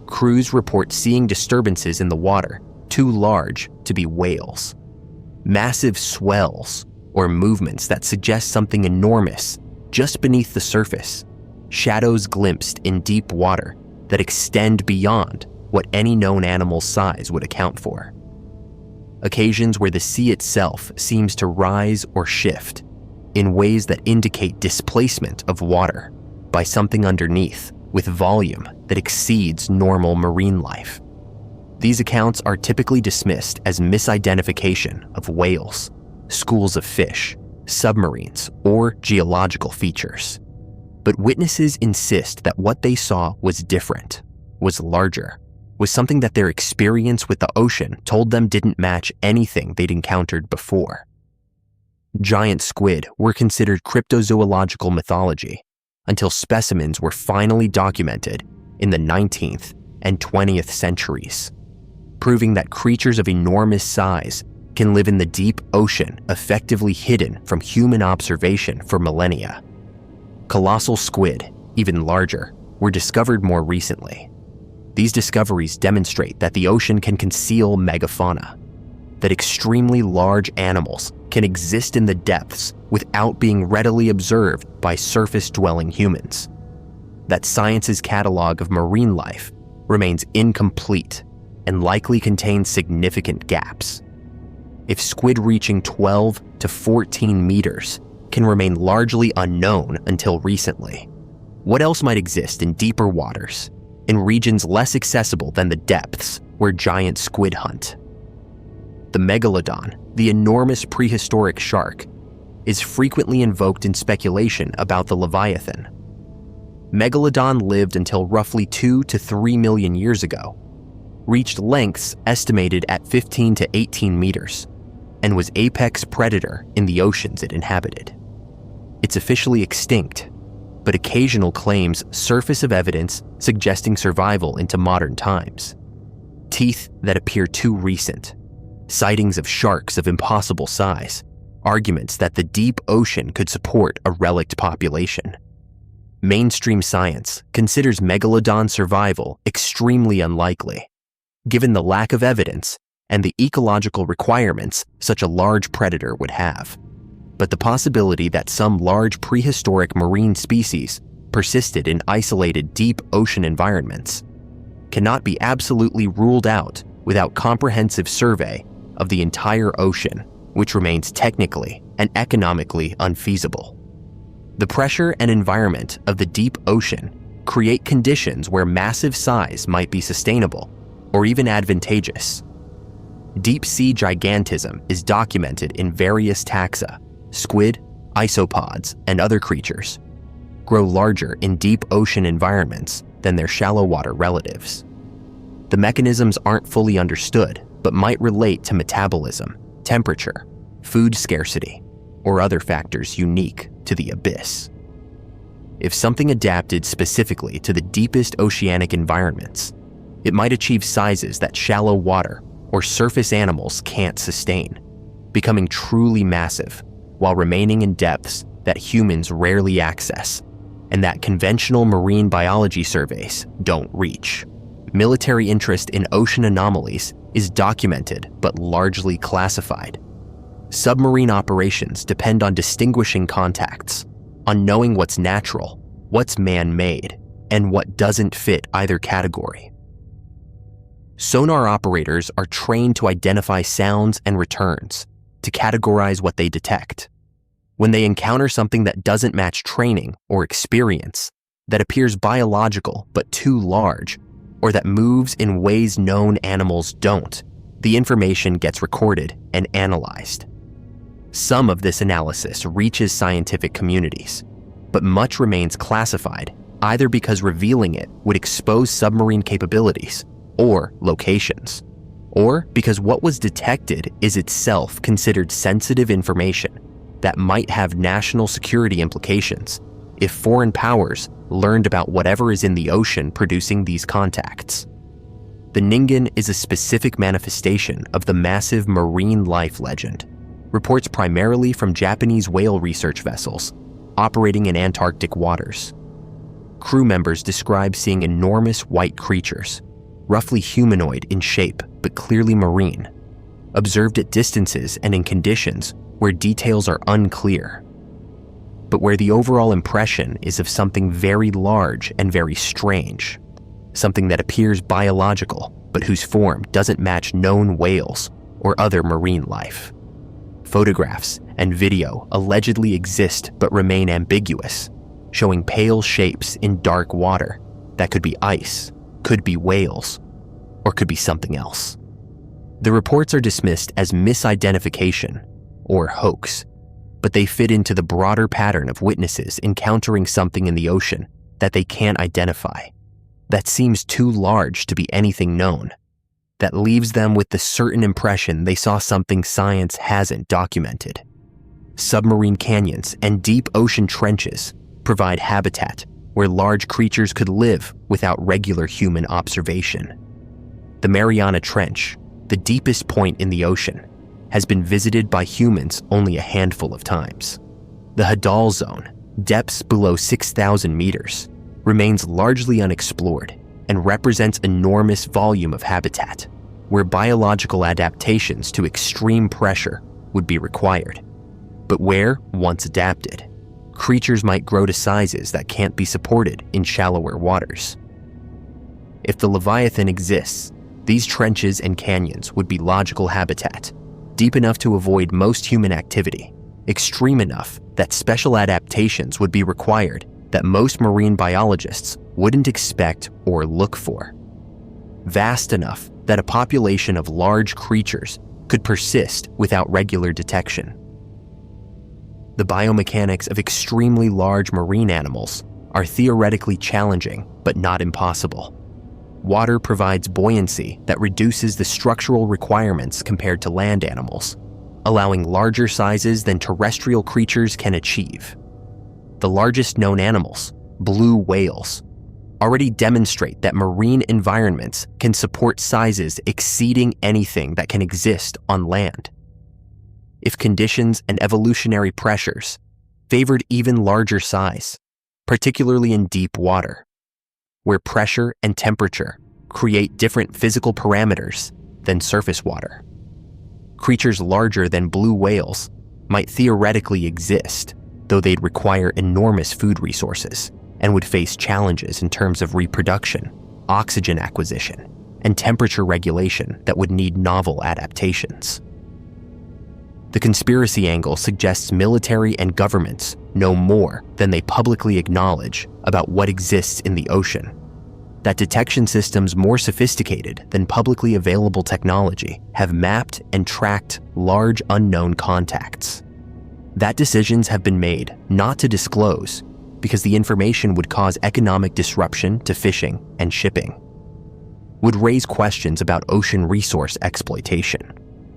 Speaker 1: Crews report seeing disturbances in the water too large to be whales, massive swells or movements that suggest something enormous just beneath the surface, shadows glimpsed in deep water that extend beyond what any known animal's size would account for. Occasions where the sea itself seems to rise or shift in ways that indicate displacement of water by something underneath with volume that exceeds normal marine life. These accounts are typically dismissed as misidentification of whales, schools of fish, submarines, or geological features. But witnesses insist that what they saw was different, was larger, was something that their experience with the ocean told them didn't match anything they'd encountered before. Giant squid were considered cryptozoological mythology until specimens were finally documented in the 19th and 20th centuries, proving that creatures of enormous size can live in the deep ocean effectively hidden from human observation for millennia. Colossal squid, even larger, were discovered more recently. These discoveries demonstrate that the ocean can conceal megafauna, that extremely large animals can exist in the depths without being readily observed by surface-dwelling humans, that science's catalog of marine life remains incomplete and likely contains significant gaps. If squid reaching 12 to 14 meters can remain largely unknown until recently, what else might exist in deeper waters, in regions less accessible than the depths where giant squid hunt? The megalodon, the enormous prehistoric shark, is frequently invoked in speculation about the Leviathan. Megalodon lived until roughly 2 to 3 million years ago, reached lengths estimated at 15 to 18 meters, and was apex predator in the oceans it inhabited. It's officially extinct, but occasional claims surface of evidence suggesting survival into modern times. Teeth that appear too recent, sightings of sharks of impossible size, arguments that the deep ocean could support a relict population. Mainstream science considers megalodon survival extremely unlikely, given the lack of evidence and the ecological requirements such a large predator would have. But the possibility that some large prehistoric marine species persisted in isolated deep ocean environments cannot be absolutely ruled out without comprehensive survey of the entire ocean, which remains technically and economically unfeasible. The pressure and environment of the deep ocean create conditions where massive size might be sustainable or even advantageous. Deep-sea gigantism is documented in various taxa. Squid, isopods, and other creatures grow larger in deep ocean environments than their shallow water relatives. The mechanisms aren't fully understood, but might relate to metabolism, temperature, food scarcity, or other factors unique to the abyss. If something adapted specifically to the deepest oceanic environments, it might achieve sizes that shallow water or surface animals can't sustain, becoming truly massive while remaining in depths that humans rarely access and that conventional marine biology surveys don't reach. Military interest in ocean anomalies is documented but largely classified. Submarine operations depend on distinguishing contacts, on knowing what's natural, what's man-made, and what doesn't fit either category. Sonar operators are trained to identify sounds and returns, to categorize what they detect. When they encounter something that doesn't match training or experience, that appears biological but too large, or that moves in ways known animals don't, the information gets recorded and analyzed. Some of this analysis reaches scientific communities, but much remains classified, either because revealing it would expose submarine capabilities or locations, or because what was detected is itself considered sensitive information that might have national security implications if foreign powers learned about whatever is in the ocean producing these contacts. The Ningen is a specific manifestation of the massive marine life legend. Reports primarily from Japanese whale research vessels operating in Antarctic waters. Crew members describe seeing enormous white creatures, roughly humanoid in shape but clearly marine, observed at distances and in conditions where details are unclear, but where the overall impression is of something very large and very strange, something that appears biological but whose form doesn't match known whales or other marine life. Photographs and video allegedly exist but remain ambiguous, showing pale shapes in dark water that could be ice, could be whales, or could be something else. The reports are dismissed as misidentification or hoax, but they fit into the broader pattern of witnesses encountering something in the ocean that they can't identify, that seems too large to be anything known, that leaves them with the certain impression they saw something science hasn't documented. Submarine canyons and deep ocean trenches provide habitat where large creatures could live without regular human observation. The Mariana Trench, the deepest point in the ocean, has been visited by humans only a handful of times. The Hadal Zone, depths below 6,000 meters, remains largely unexplored and represents enormous volume of habitat where biological adaptations to extreme pressure would be required, but where, once adapted, creatures might grow to sizes that can't be supported in shallower waters. If the Leviathan exists, these trenches and canyons would be logical habitat, deep enough to avoid most human activity, extreme enough that special adaptations would be required that most marine biologists wouldn't expect or look for, vast enough that a population of large creatures could persist without regular detection. The biomechanics of extremely large marine animals are theoretically challenging but not impossible. Water provides buoyancy that reduces the structural requirements compared to land animals, allowing larger sizes than terrestrial creatures can achieve. The largest known animals, blue whales, already demonstrate that marine environments can support sizes exceeding anything that can exist on land. If conditions and evolutionary pressures favored even larger size, particularly in deep water, where pressure and temperature create different physical parameters than surface water, creatures larger than blue whales might theoretically exist, though they'd require enormous food resources and would face challenges in terms of reproduction, oxygen acquisition, and temperature regulation that would need novel adaptations. The conspiracy angle suggests military and governments know more than they publicly acknowledge about what exists in the ocean, that detection systems more sophisticated than publicly available technology have mapped and tracked large unknown contacts, that decisions have been made not to disclose because the information would cause economic disruption to fishing and shipping, would raise questions about ocean resource exploitation,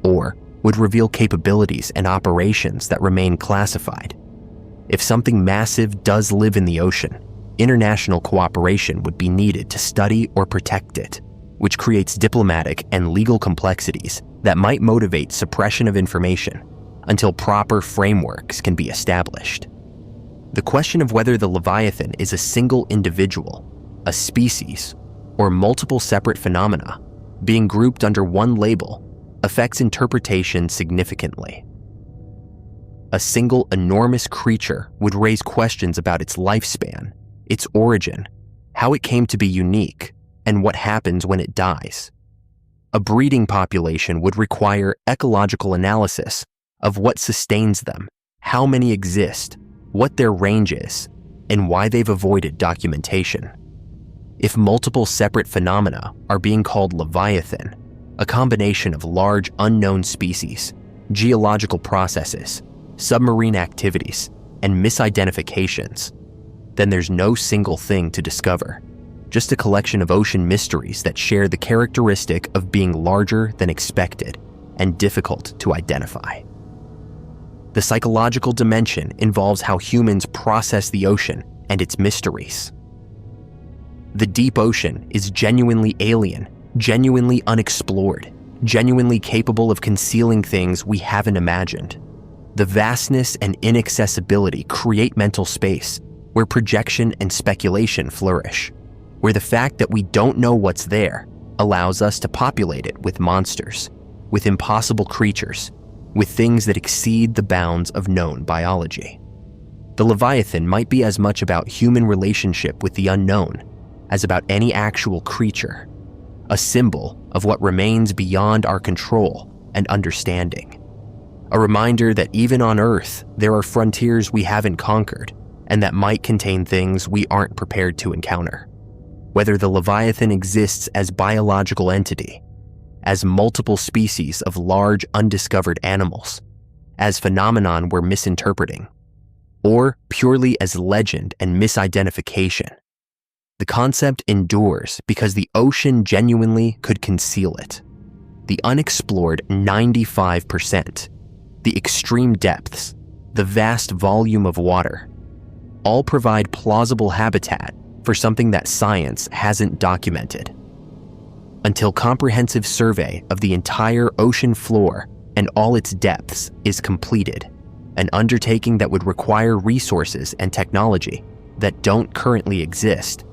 Speaker 1: or would reveal capabilities and operations that remain classified. If something massive does live in the ocean, international cooperation would be needed to study or protect it, which creates diplomatic and legal complexities that might motivate suppression of information until proper frameworks can be established. The question of whether the Leviathan is a single individual, a species, or multiple separate phenomena being grouped under one label affects interpretation significantly. A single enormous creature would raise questions about its lifespan, its origin, how it came to be unique, and what happens when it dies. A breeding population would require ecological analysis of what sustains them, how many exist, what their range is, and why they've avoided documentation. If multiple separate phenomena are being called Leviathan, a combination of large unknown species, geological processes, submarine activities, and misidentifications, then there's no single thing to discover, just a collection of ocean mysteries that share the characteristic of being larger than expected and difficult to identify. The psychological dimension involves how humans process the ocean and its mysteries. The deep ocean is genuinely alien, genuinely unexplored, genuinely capable of concealing things we haven't imagined. The vastness and inaccessibility create mental space where projection and speculation flourish, where the fact that we don't know what's there allows us to populate it with monsters, with impossible creatures, with things that exceed the bounds of known biology. The Leviathan might be as much about human relationship with the unknown as about any actual creature, a symbol of what remains beyond our control and understanding. A reminder that even on Earth, there are frontiers we haven't conquered and that might contain things we aren't prepared to encounter. Whether the Leviathan exists as biological entity, as multiple species of large undiscovered animals, as phenomenon we're misinterpreting, or purely as legend and misidentification. The concept endures because the ocean genuinely could conceal it. The unexplored 95%, the extreme depths, the vast volume of water, all provide plausible habitat for something that science hasn't documented. Until comprehensive survey of the entire ocean floor and all its depths is completed, an undertaking that would require resources and technology that don't currently exist,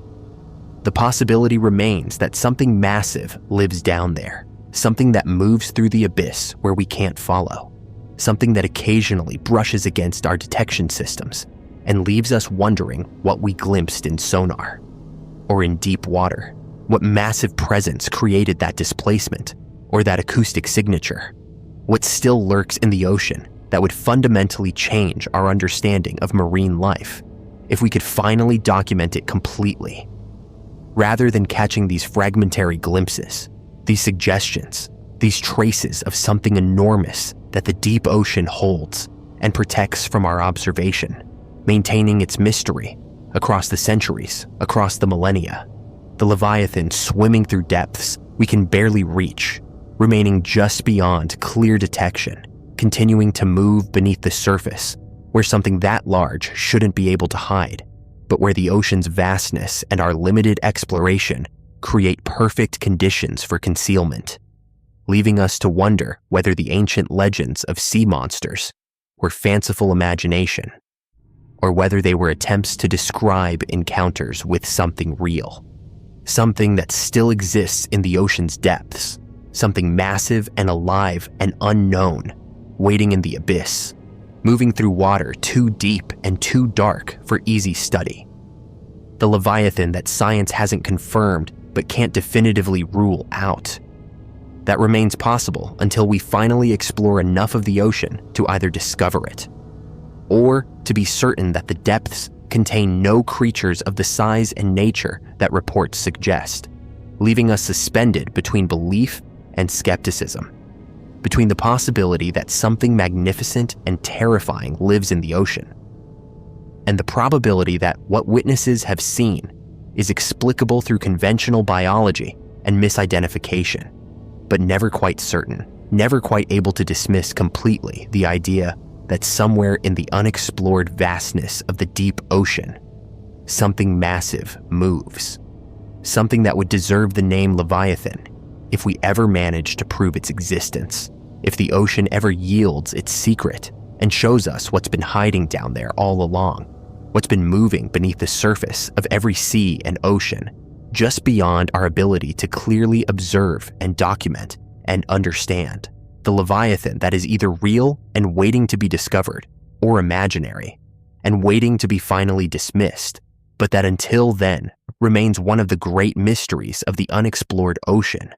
Speaker 1: the possibility remains that something massive lives down there, something that moves through the abyss where we can't follow, something that occasionally brushes against our detection systems and leaves us wondering what we glimpsed in sonar or in deep water. What massive presence created that displacement or that acoustic signature? What still lurks in the ocean that would fundamentally change our understanding of marine life if we could finally document it completely? Rather than catching these fragmentary glimpses, these suggestions, these traces of something enormous that the deep ocean holds and protects from our observation, maintaining its mystery across the centuries, across the millennia. The Leviathan swimming through depths we can barely reach, remaining just beyond clear detection, continuing to move beneath the surface where something that large shouldn't be able to hide, but where the ocean's vastness and our limited exploration create perfect conditions for concealment, leaving us to wonder whether the ancient legends of sea monsters were fanciful imagination, or whether they were attempts to describe encounters with something real. Something that still exists in the ocean's depths, something massive and alive and unknown, waiting in the abyss, moving through water too deep and too dark for easy study. The Leviathan that science hasn't confirmed but can't definitively rule out. That remains possible until we finally explore enough of the ocean to either discover it, or to be certain that the depths contain no creatures of the size and nature that reports suggest, leaving us suspended between belief and skepticism, between the possibility that something magnificent and terrifying lives in the ocean, and the probability that what witnesses have seen is explicable through conventional biology and misidentification, but never quite certain, never quite able to dismiss completely the idea that somewhere in the unexplored vastness of the deep ocean, something massive moves. Something that would deserve the name Leviathan if we ever manage to prove its existence, if the ocean ever yields its secret and shows us what's been hiding down there all along, what's been moving beneath the surface of every sea and ocean, just beyond our ability to clearly observe and document and understand. The Leviathan that is either real and waiting to be discovered, or imaginary and waiting to be finally dismissed, but that until then remains one of the great mysteries of the unexplored ocean,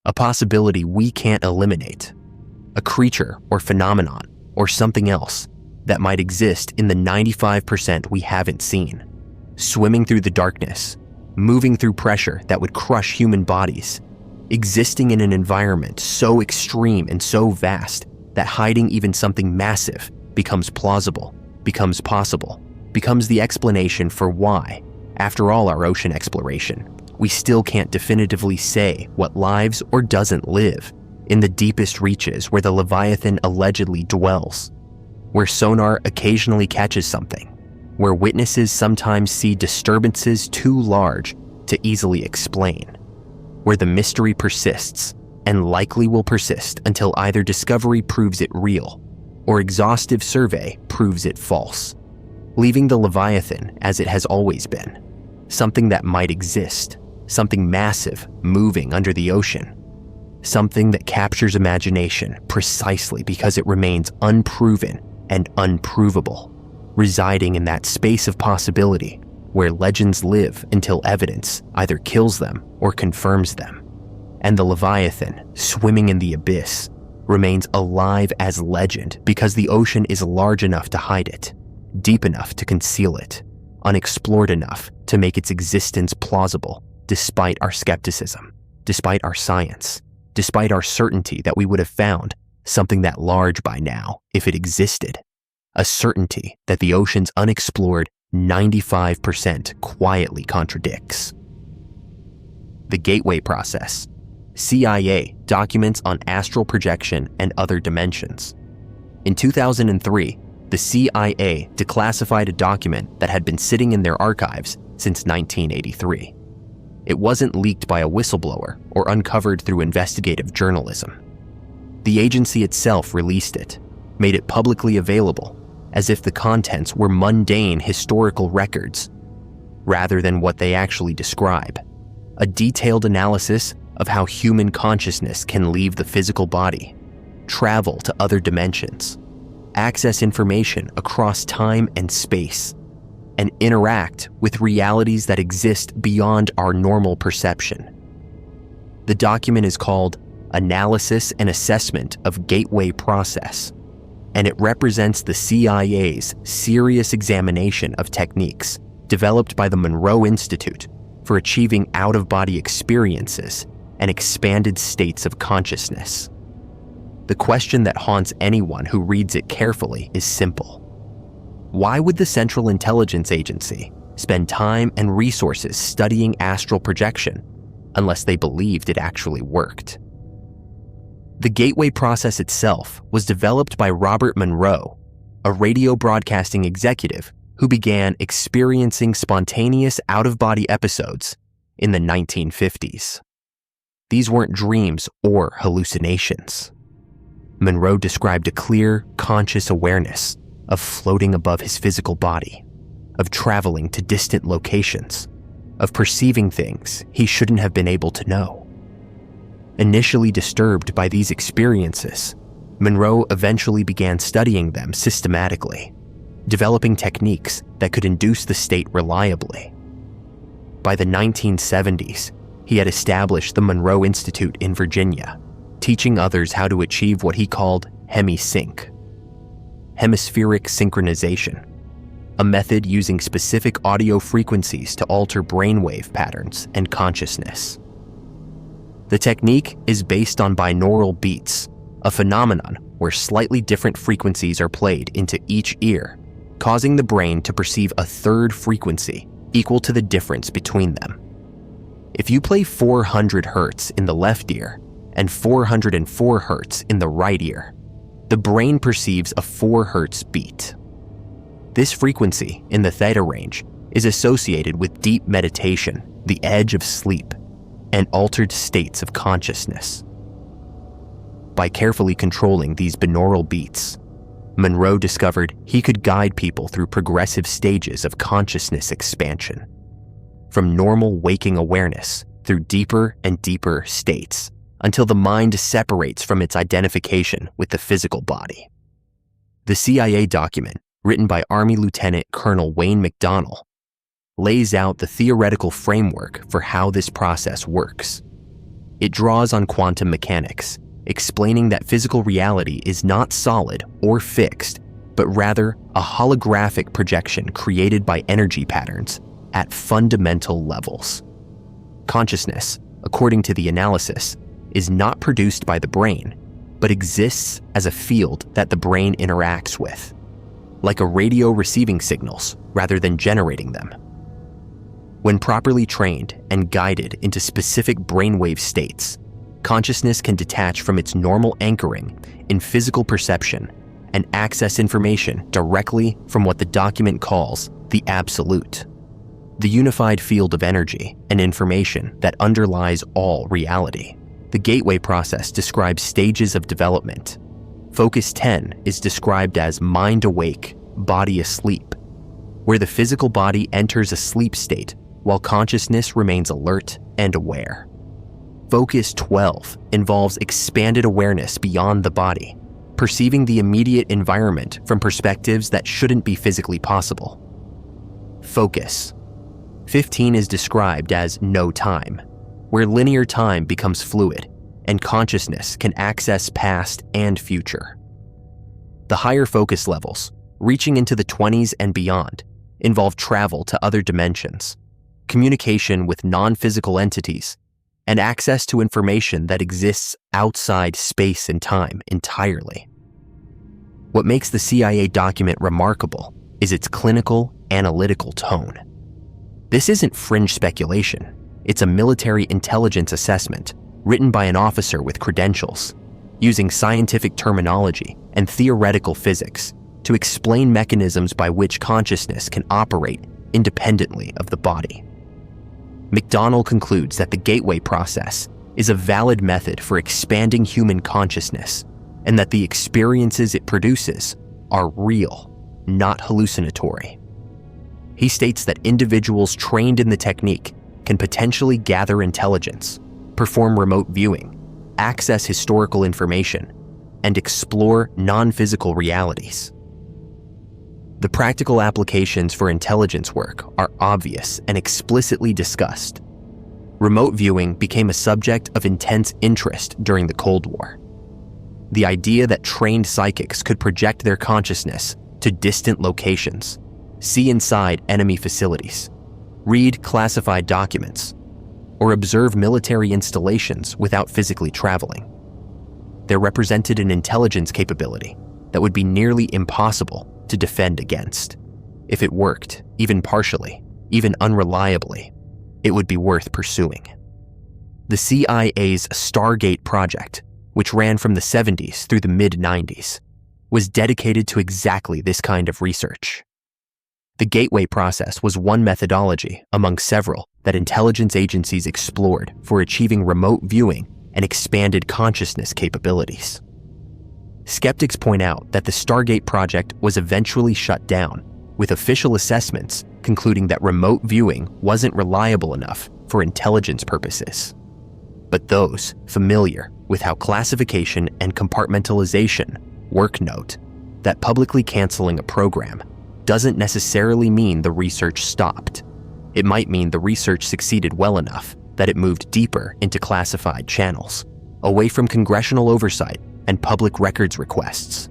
Speaker 1: a possibility we can't eliminate, a creature or phenomenon or something else that might exist in the 95% we haven't seen, swimming through the darkness, moving through pressure that would crush human bodies, existing in an environment so extreme and so vast that hiding even something massive becomes plausible, becomes possible, becomes the explanation for why, after all our ocean exploration, we still can't definitively say what lives or doesn't live in the deepest reaches where the Leviathan allegedly dwells, where sonar occasionally catches something, where witnesses sometimes see disturbances too large to easily explain, where the mystery persists and likely will persist until either discovery proves it real or exhaustive survey proves it false, leaving the Leviathan as it has always been, something that might exist, something massive moving under the ocean, something that captures imagination precisely because it remains unproven and unprovable, residing in that space of possibility where legends live until evidence either kills them or confirms them. And the Leviathan, swimming in the abyss, remains alive as legend because the ocean is large enough to hide it, deep enough to conceal it, unexplored enough to make its existence plausible despite our skepticism, despite our science, despite our certainty that we would have found something that large by now, if it existed, a certainty that the ocean's unexplored 95% quietly contradicts. The Gateway Process, CIA documents on astral projection and other dimensions. In 2003, the CIA declassified a document that had been sitting in their archives since 1983. It wasn't leaked by a whistleblower or uncovered through investigative journalism. The agency itself released it, made it publicly available, as if the contents were mundane historical records, rather than what they actually describe: a detailed analysis of how human consciousness can leave the physical body, travel to other dimensions, access information across time and space, and interact with realities that exist beyond our normal perception. The document is called Analysis and Assessment of Gateway Process, and it represents the CIA's serious examination of techniques developed by the Monroe Institute for achieving out-of-body experiences and expanded states of consciousness. The question that haunts anyone who reads it carefully is simple. Why would the Central Intelligence Agency spend time and resources studying astral projection unless they believed it actually worked? The Gateway Process itself was developed by Robert Monroe, a radio broadcasting executive who began experiencing spontaneous out-of-body episodes in the 1950s. These weren't dreams or hallucinations. Monroe described a clear, conscious awareness of floating above his physical body, of traveling to distant locations, of perceiving things he shouldn't have been able to know. Initially disturbed by these experiences, Monroe eventually began studying them systematically, developing techniques that could induce the state reliably. By the 1970s, he had established the Monroe Institute in Virginia, teaching others how to achieve what he called hemisync, hemispheric synchronization, a method using specific audio frequencies to alter brainwave patterns and consciousness. The technique is based on binaural beats, a phenomenon where slightly different frequencies are played into each ear, causing the brain to perceive a third frequency equal to the difference between them. If you play 400 Hz in the left ear and 404 Hz in the right ear, the brain perceives a 4 Hz beat. This frequency in the theta range is associated with deep meditation, the edge of sleep, and altered states of consciousness. By carefully controlling these binaural beats, Monroe discovered he could guide people through progressive stages of consciousness expansion, from normal waking awareness through deeper and deeper states until the mind separates from its identification with the physical body. The CIA document, written by Army Lieutenant Colonel Wayne McDonnell, lays out the theoretical framework for how this process works. It draws on quantum mechanics, explaining that physical reality is not solid or fixed, but rather a holographic projection created by energy patterns at fundamental levels. Consciousness, according to the analysis, is not produced by the brain, but exists as a field that the brain interacts with, like a radio receiving signals rather than generating them. When properly trained and guided into specific brainwave states, consciousness can detach from its normal anchoring in physical perception and access information directly from what the document calls the absolute, the unified field of energy and information that underlies all reality. The Gateway Process describes stages of development. Focus 10 is described as mind awake, body asleep, where the physical body enters a sleep state while consciousness remains alert and aware. Focus 12 involves expanded awareness beyond the body, perceiving the immediate environment from perspectives that shouldn't be physically possible. Focus 15 is described as no time, where linear time becomes fluid and consciousness can access past and future. The higher focus levels, reaching into the 20s and beyond, involve travel to other dimensions, communication with non-physical entities, and access to information that exists outside space and time entirely. What makes the CIA document remarkable is its clinical, analytical tone. This isn't fringe speculation. It's a military intelligence assessment written by an officer with credentials, using scientific terminology and theoretical physics to explain mechanisms by which consciousness can operate independently of the body. McDonnell concludes that the gateway process is a valid method for expanding human consciousness, and that the experiences it produces are real, not hallucinatory. He states that individuals trained in the technique can potentially gather intelligence, perform remote viewing, access historical information, and explore non-physical realities. The practical applications for intelligence work are obvious and explicitly discussed. Remote viewing became a subject of intense interest during the Cold War. The idea that trained psychics could project their consciousness to distant locations, see inside enemy facilities, read classified documents, or observe military installations without physically traveling. They represented an intelligence capability that would be nearly impossible to defend against. If it worked, even partially, even unreliably, it would be worth pursuing. The CIA's Stargate project, which ran from the 70s through the mid-90s, was dedicated to exactly this kind of research. The gateway process was one methodology among several that intelligence agencies explored for achieving remote viewing and expanded consciousness capabilities. Skeptics point out that the Stargate project was eventually shut down, with official assessments concluding that remote viewing wasn't reliable enough for intelligence purposes. But those familiar with how classification and compartmentalization work note that publicly canceling a program doesn't necessarily mean the research stopped. It might mean the research succeeded well enough that it moved deeper into classified channels, away from congressional oversight and public records requests.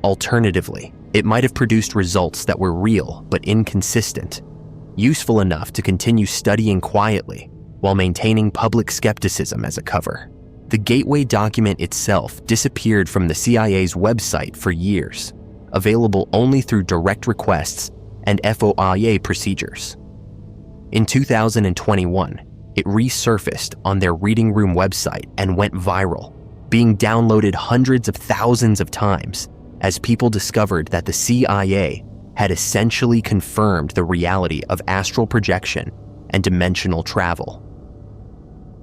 Speaker 1: Alternatively, it might have produced results that were real but inconsistent, useful enough to continue studying quietly while maintaining public skepticism as a cover. The Gateway document itself disappeared from the CIA's website for years, available only through direct requests and FOIA procedures. In 2021, it resurfaced on their Reading Room website and went viral, being downloaded hundreds of thousands of times as people discovered that the CIA had essentially confirmed the reality of astral projection and dimensional travel.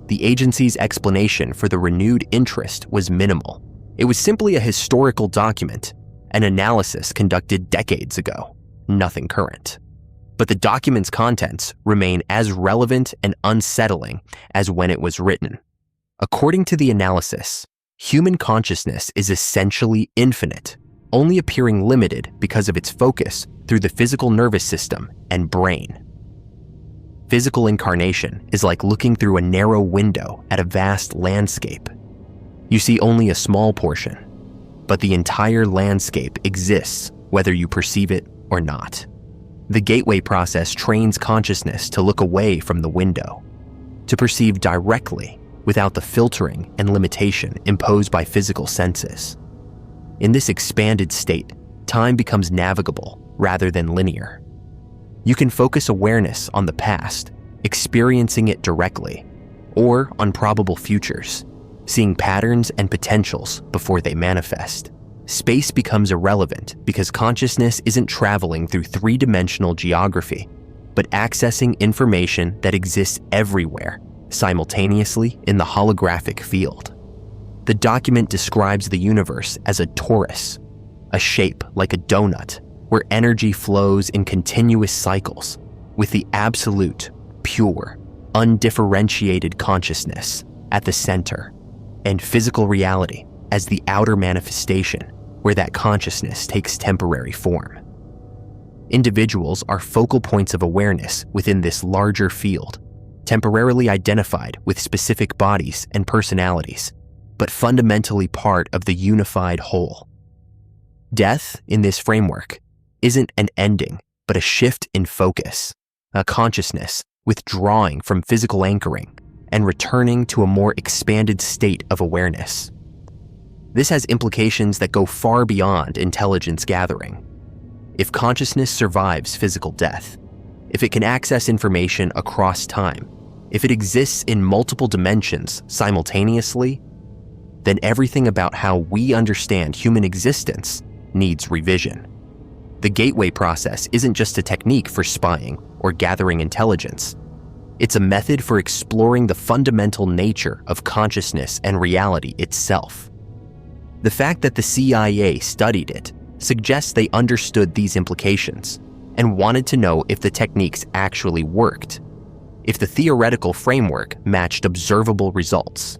Speaker 1: The agency's explanation for the renewed interest was minimal. It was simply a historical document, an analysis conducted decades ago, nothing current. But the document's contents remain as relevant and unsettling as when it was written. According to the analysis, human consciousness is essentially infinite, only appearing limited because of its focus through the physical nervous system and brain. Physical incarnation is like looking through a narrow window at a vast landscape. You see only a small portion, but the entire landscape exists whether you perceive it or not. The gateway process trains consciousness to look away from the window, to perceive directly without the filtering and limitation imposed by physical senses. In this expanded state, time becomes navigable rather than linear. You can focus awareness on the past, experiencing it directly, or on probable futures, seeing patterns and potentials before they manifest. Space becomes irrelevant because consciousness isn't traveling through three-dimensional geography, but accessing information that exists everywhere, simultaneously in the holographic field. The document describes the universe as a torus, a shape like a donut, where energy flows in continuous cycles, with the absolute, pure, undifferentiated consciousness at the center, and physical reality as the outer manifestation where that consciousness takes temporary form. Individuals are focal points of awareness within this larger field, temporarily identified with specific bodies and personalities, but fundamentally part of the unified whole. Death, in this framework, isn't an ending, but a shift in focus, a consciousness withdrawing from physical anchoring and returning to a more expanded state of awareness. This has implications that go far beyond intelligence gathering. If consciousness survives physical death, if it can access information across time, if it exists in multiple dimensions simultaneously, then everything about how we understand human existence needs revision. The gateway process isn't just a technique for spying or gathering intelligence. It's a method for exploring the fundamental nature of consciousness and reality itself. The fact that the CIA studied it suggests they understood these implications and wanted to know if the techniques actually worked, if the theoretical framework matched observable results.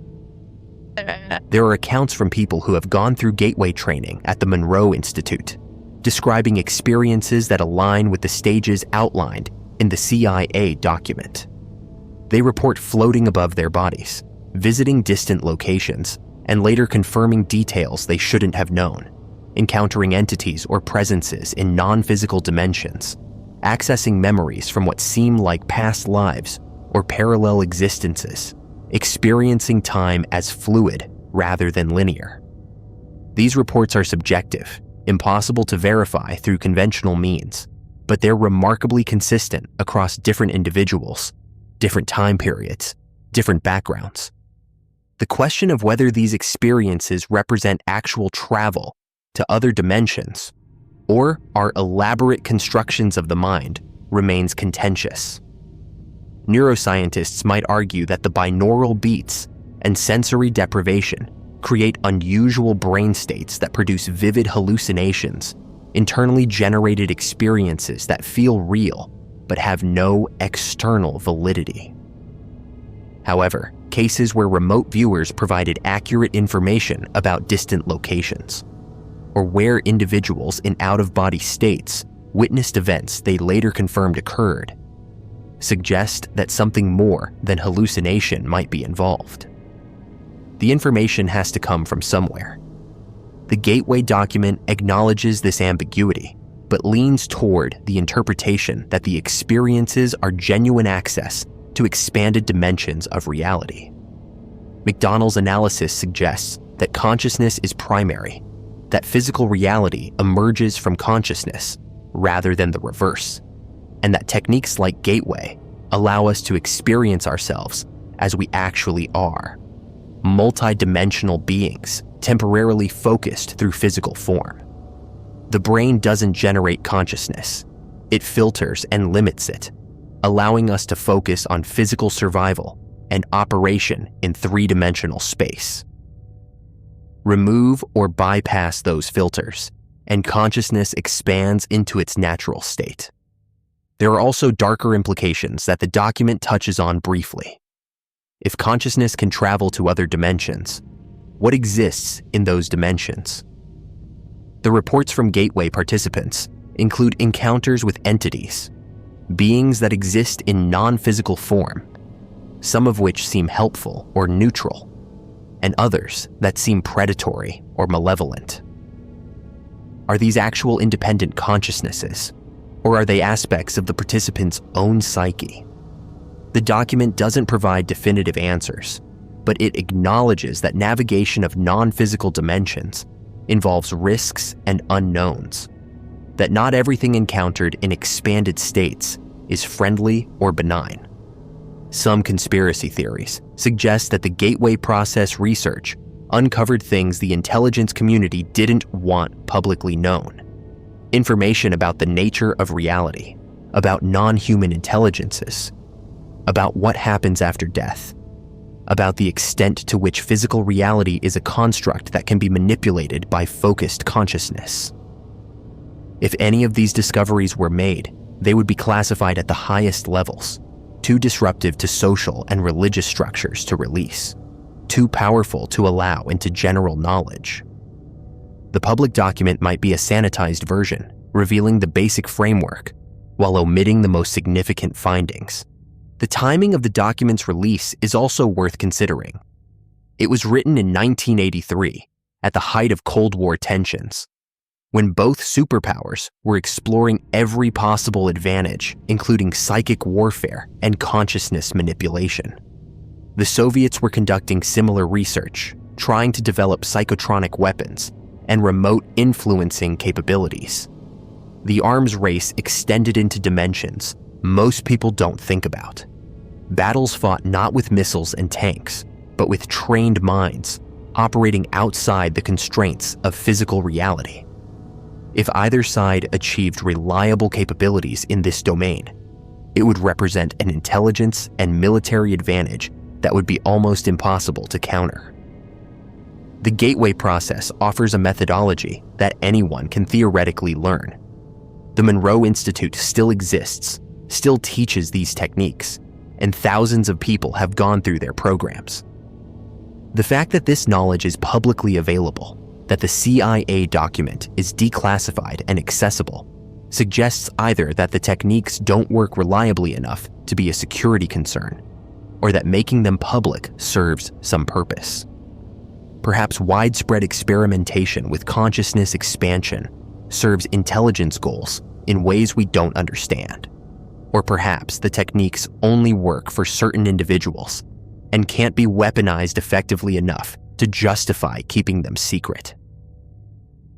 Speaker 1: There are accounts from people who have gone through gateway training at the Monroe Institute, describing experiences that align with the stages outlined in the CIA document. They report floating above their bodies, visiting distant locations, and later confirming details they shouldn't have known, encountering entities or presences in non-physical dimensions, accessing memories from what seem like past lives or parallel existences, experiencing time as fluid rather than linear. These reports are subjective, impossible to verify through conventional means, but they're remarkably consistent across different individuals, different time periods, different backgrounds. The question of whether these experiences represent actual travel to other dimensions or are elaborate constructions of the mind remains contentious. Neuroscientists might argue that the binaural beats and sensory deprivation create unusual brain states that produce vivid hallucinations, internally generated experiences that feel real but have no external validity. However, cases where remote viewers provided accurate information about distant locations, or where individuals in out-of-body states witnessed events they later confirmed occurred, suggest that something more than hallucination might be involved. The information has to come from somewhere. The Gateway document acknowledges this ambiguity, but leans toward the interpretation that the experiences are genuine access to expanded dimensions of reality. McDonald's analysis suggests that consciousness is primary, that physical reality emerges from consciousness rather than the reverse, and that techniques like Gateway allow us to experience ourselves as we actually are, multi-dimensional beings temporarily focused through physical form. The brain doesn't generate consciousness. It filters and limits it, allowing us to focus on physical survival and operation in three-dimensional space. Remove or bypass those filters, and consciousness expands into its natural state. There are also darker implications that the document touches on briefly. If consciousness can travel to other dimensions, what exists in those dimensions? The reports from Gateway participants include encounters with entities, beings that exist in non-physical form, some of which seem helpful or neutral, and others that seem predatory or malevolent. Are these actual independent consciousnesses, or are they aspects of the participant's own psyche? The document doesn't provide definitive answers, but it acknowledges that navigation of non-physical dimensions involves risks and unknowns, that not everything encountered in expanded states is friendly or benign. Some conspiracy theories suggest that the Gateway process research uncovered things the intelligence community didn't want publicly known. Information about the nature of reality, about non-human intelligences, about what happens after death, about the extent to which physical reality is a construct that can be manipulated by focused consciousness. If any of these discoveries were made, they would be classified at the highest levels, too disruptive to social and religious structures to release, too powerful to allow into general knowledge. The public document might be a sanitized version, revealing the basic framework, while omitting the most significant findings. The timing of the document's release is also worth considering. It was written in 1983, at the height of Cold War tensions, when both superpowers were exploring every possible advantage, including psychic warfare and consciousness manipulation. The Soviets were conducting similar research, trying to develop psychotronic weapons and remote influencing capabilities. The arms race extended into dimensions most people don't think about. Battles fought not with missiles and tanks, but with trained minds operating outside the constraints of physical reality. If either side achieved reliable capabilities in this domain, it would represent an intelligence and military advantage that would be almost impossible to counter. The Gateway process offers a methodology that anyone can theoretically learn. The Monroe Institute still exists, still teaches these techniques, and thousands of people have gone through their programs. The fact that this knowledge is publicly available, that the CIA document is declassified and accessible, suggests either that the techniques don't work reliably enough to be a security concern, or that making them public serves some purpose. Perhaps widespread experimentation with consciousness expansion serves intelligence goals in ways we don't understand. Or perhaps the techniques only work for certain individuals and can't be weaponized effectively enough to justify keeping them secret.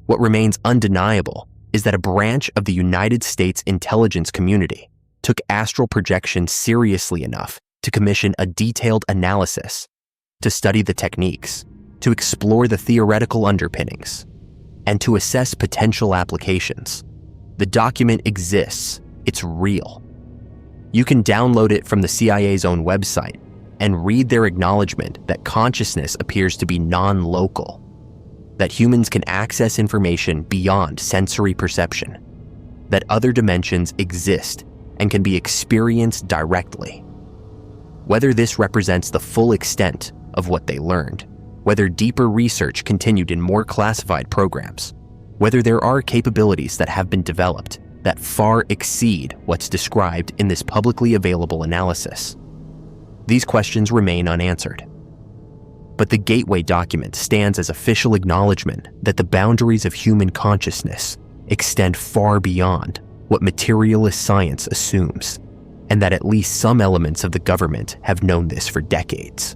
Speaker 1: What remains undeniable is that a branch of the United States intelligence community took astral projection seriously enough to commission a detailed analysis, to study the techniques, to explore the theoretical underpinnings, and to assess potential applications. The document exists, it's real. You can download it from the CIA's own website and read their acknowledgement that consciousness appears to be non-local, that humans can access information beyond sensory perception, that other dimensions exist and can be experienced directly. Whether this represents the full extent of what they learned, whether deeper research continued in more classified programs, whether there are capabilities that have been developed that far exceed what's described in this publicly available analysis, these questions remain unanswered. But the Gateway document stands as official acknowledgement that the boundaries of human consciousness extend far beyond what materialist science assumes, and that at least some elements of the government have known this for decades.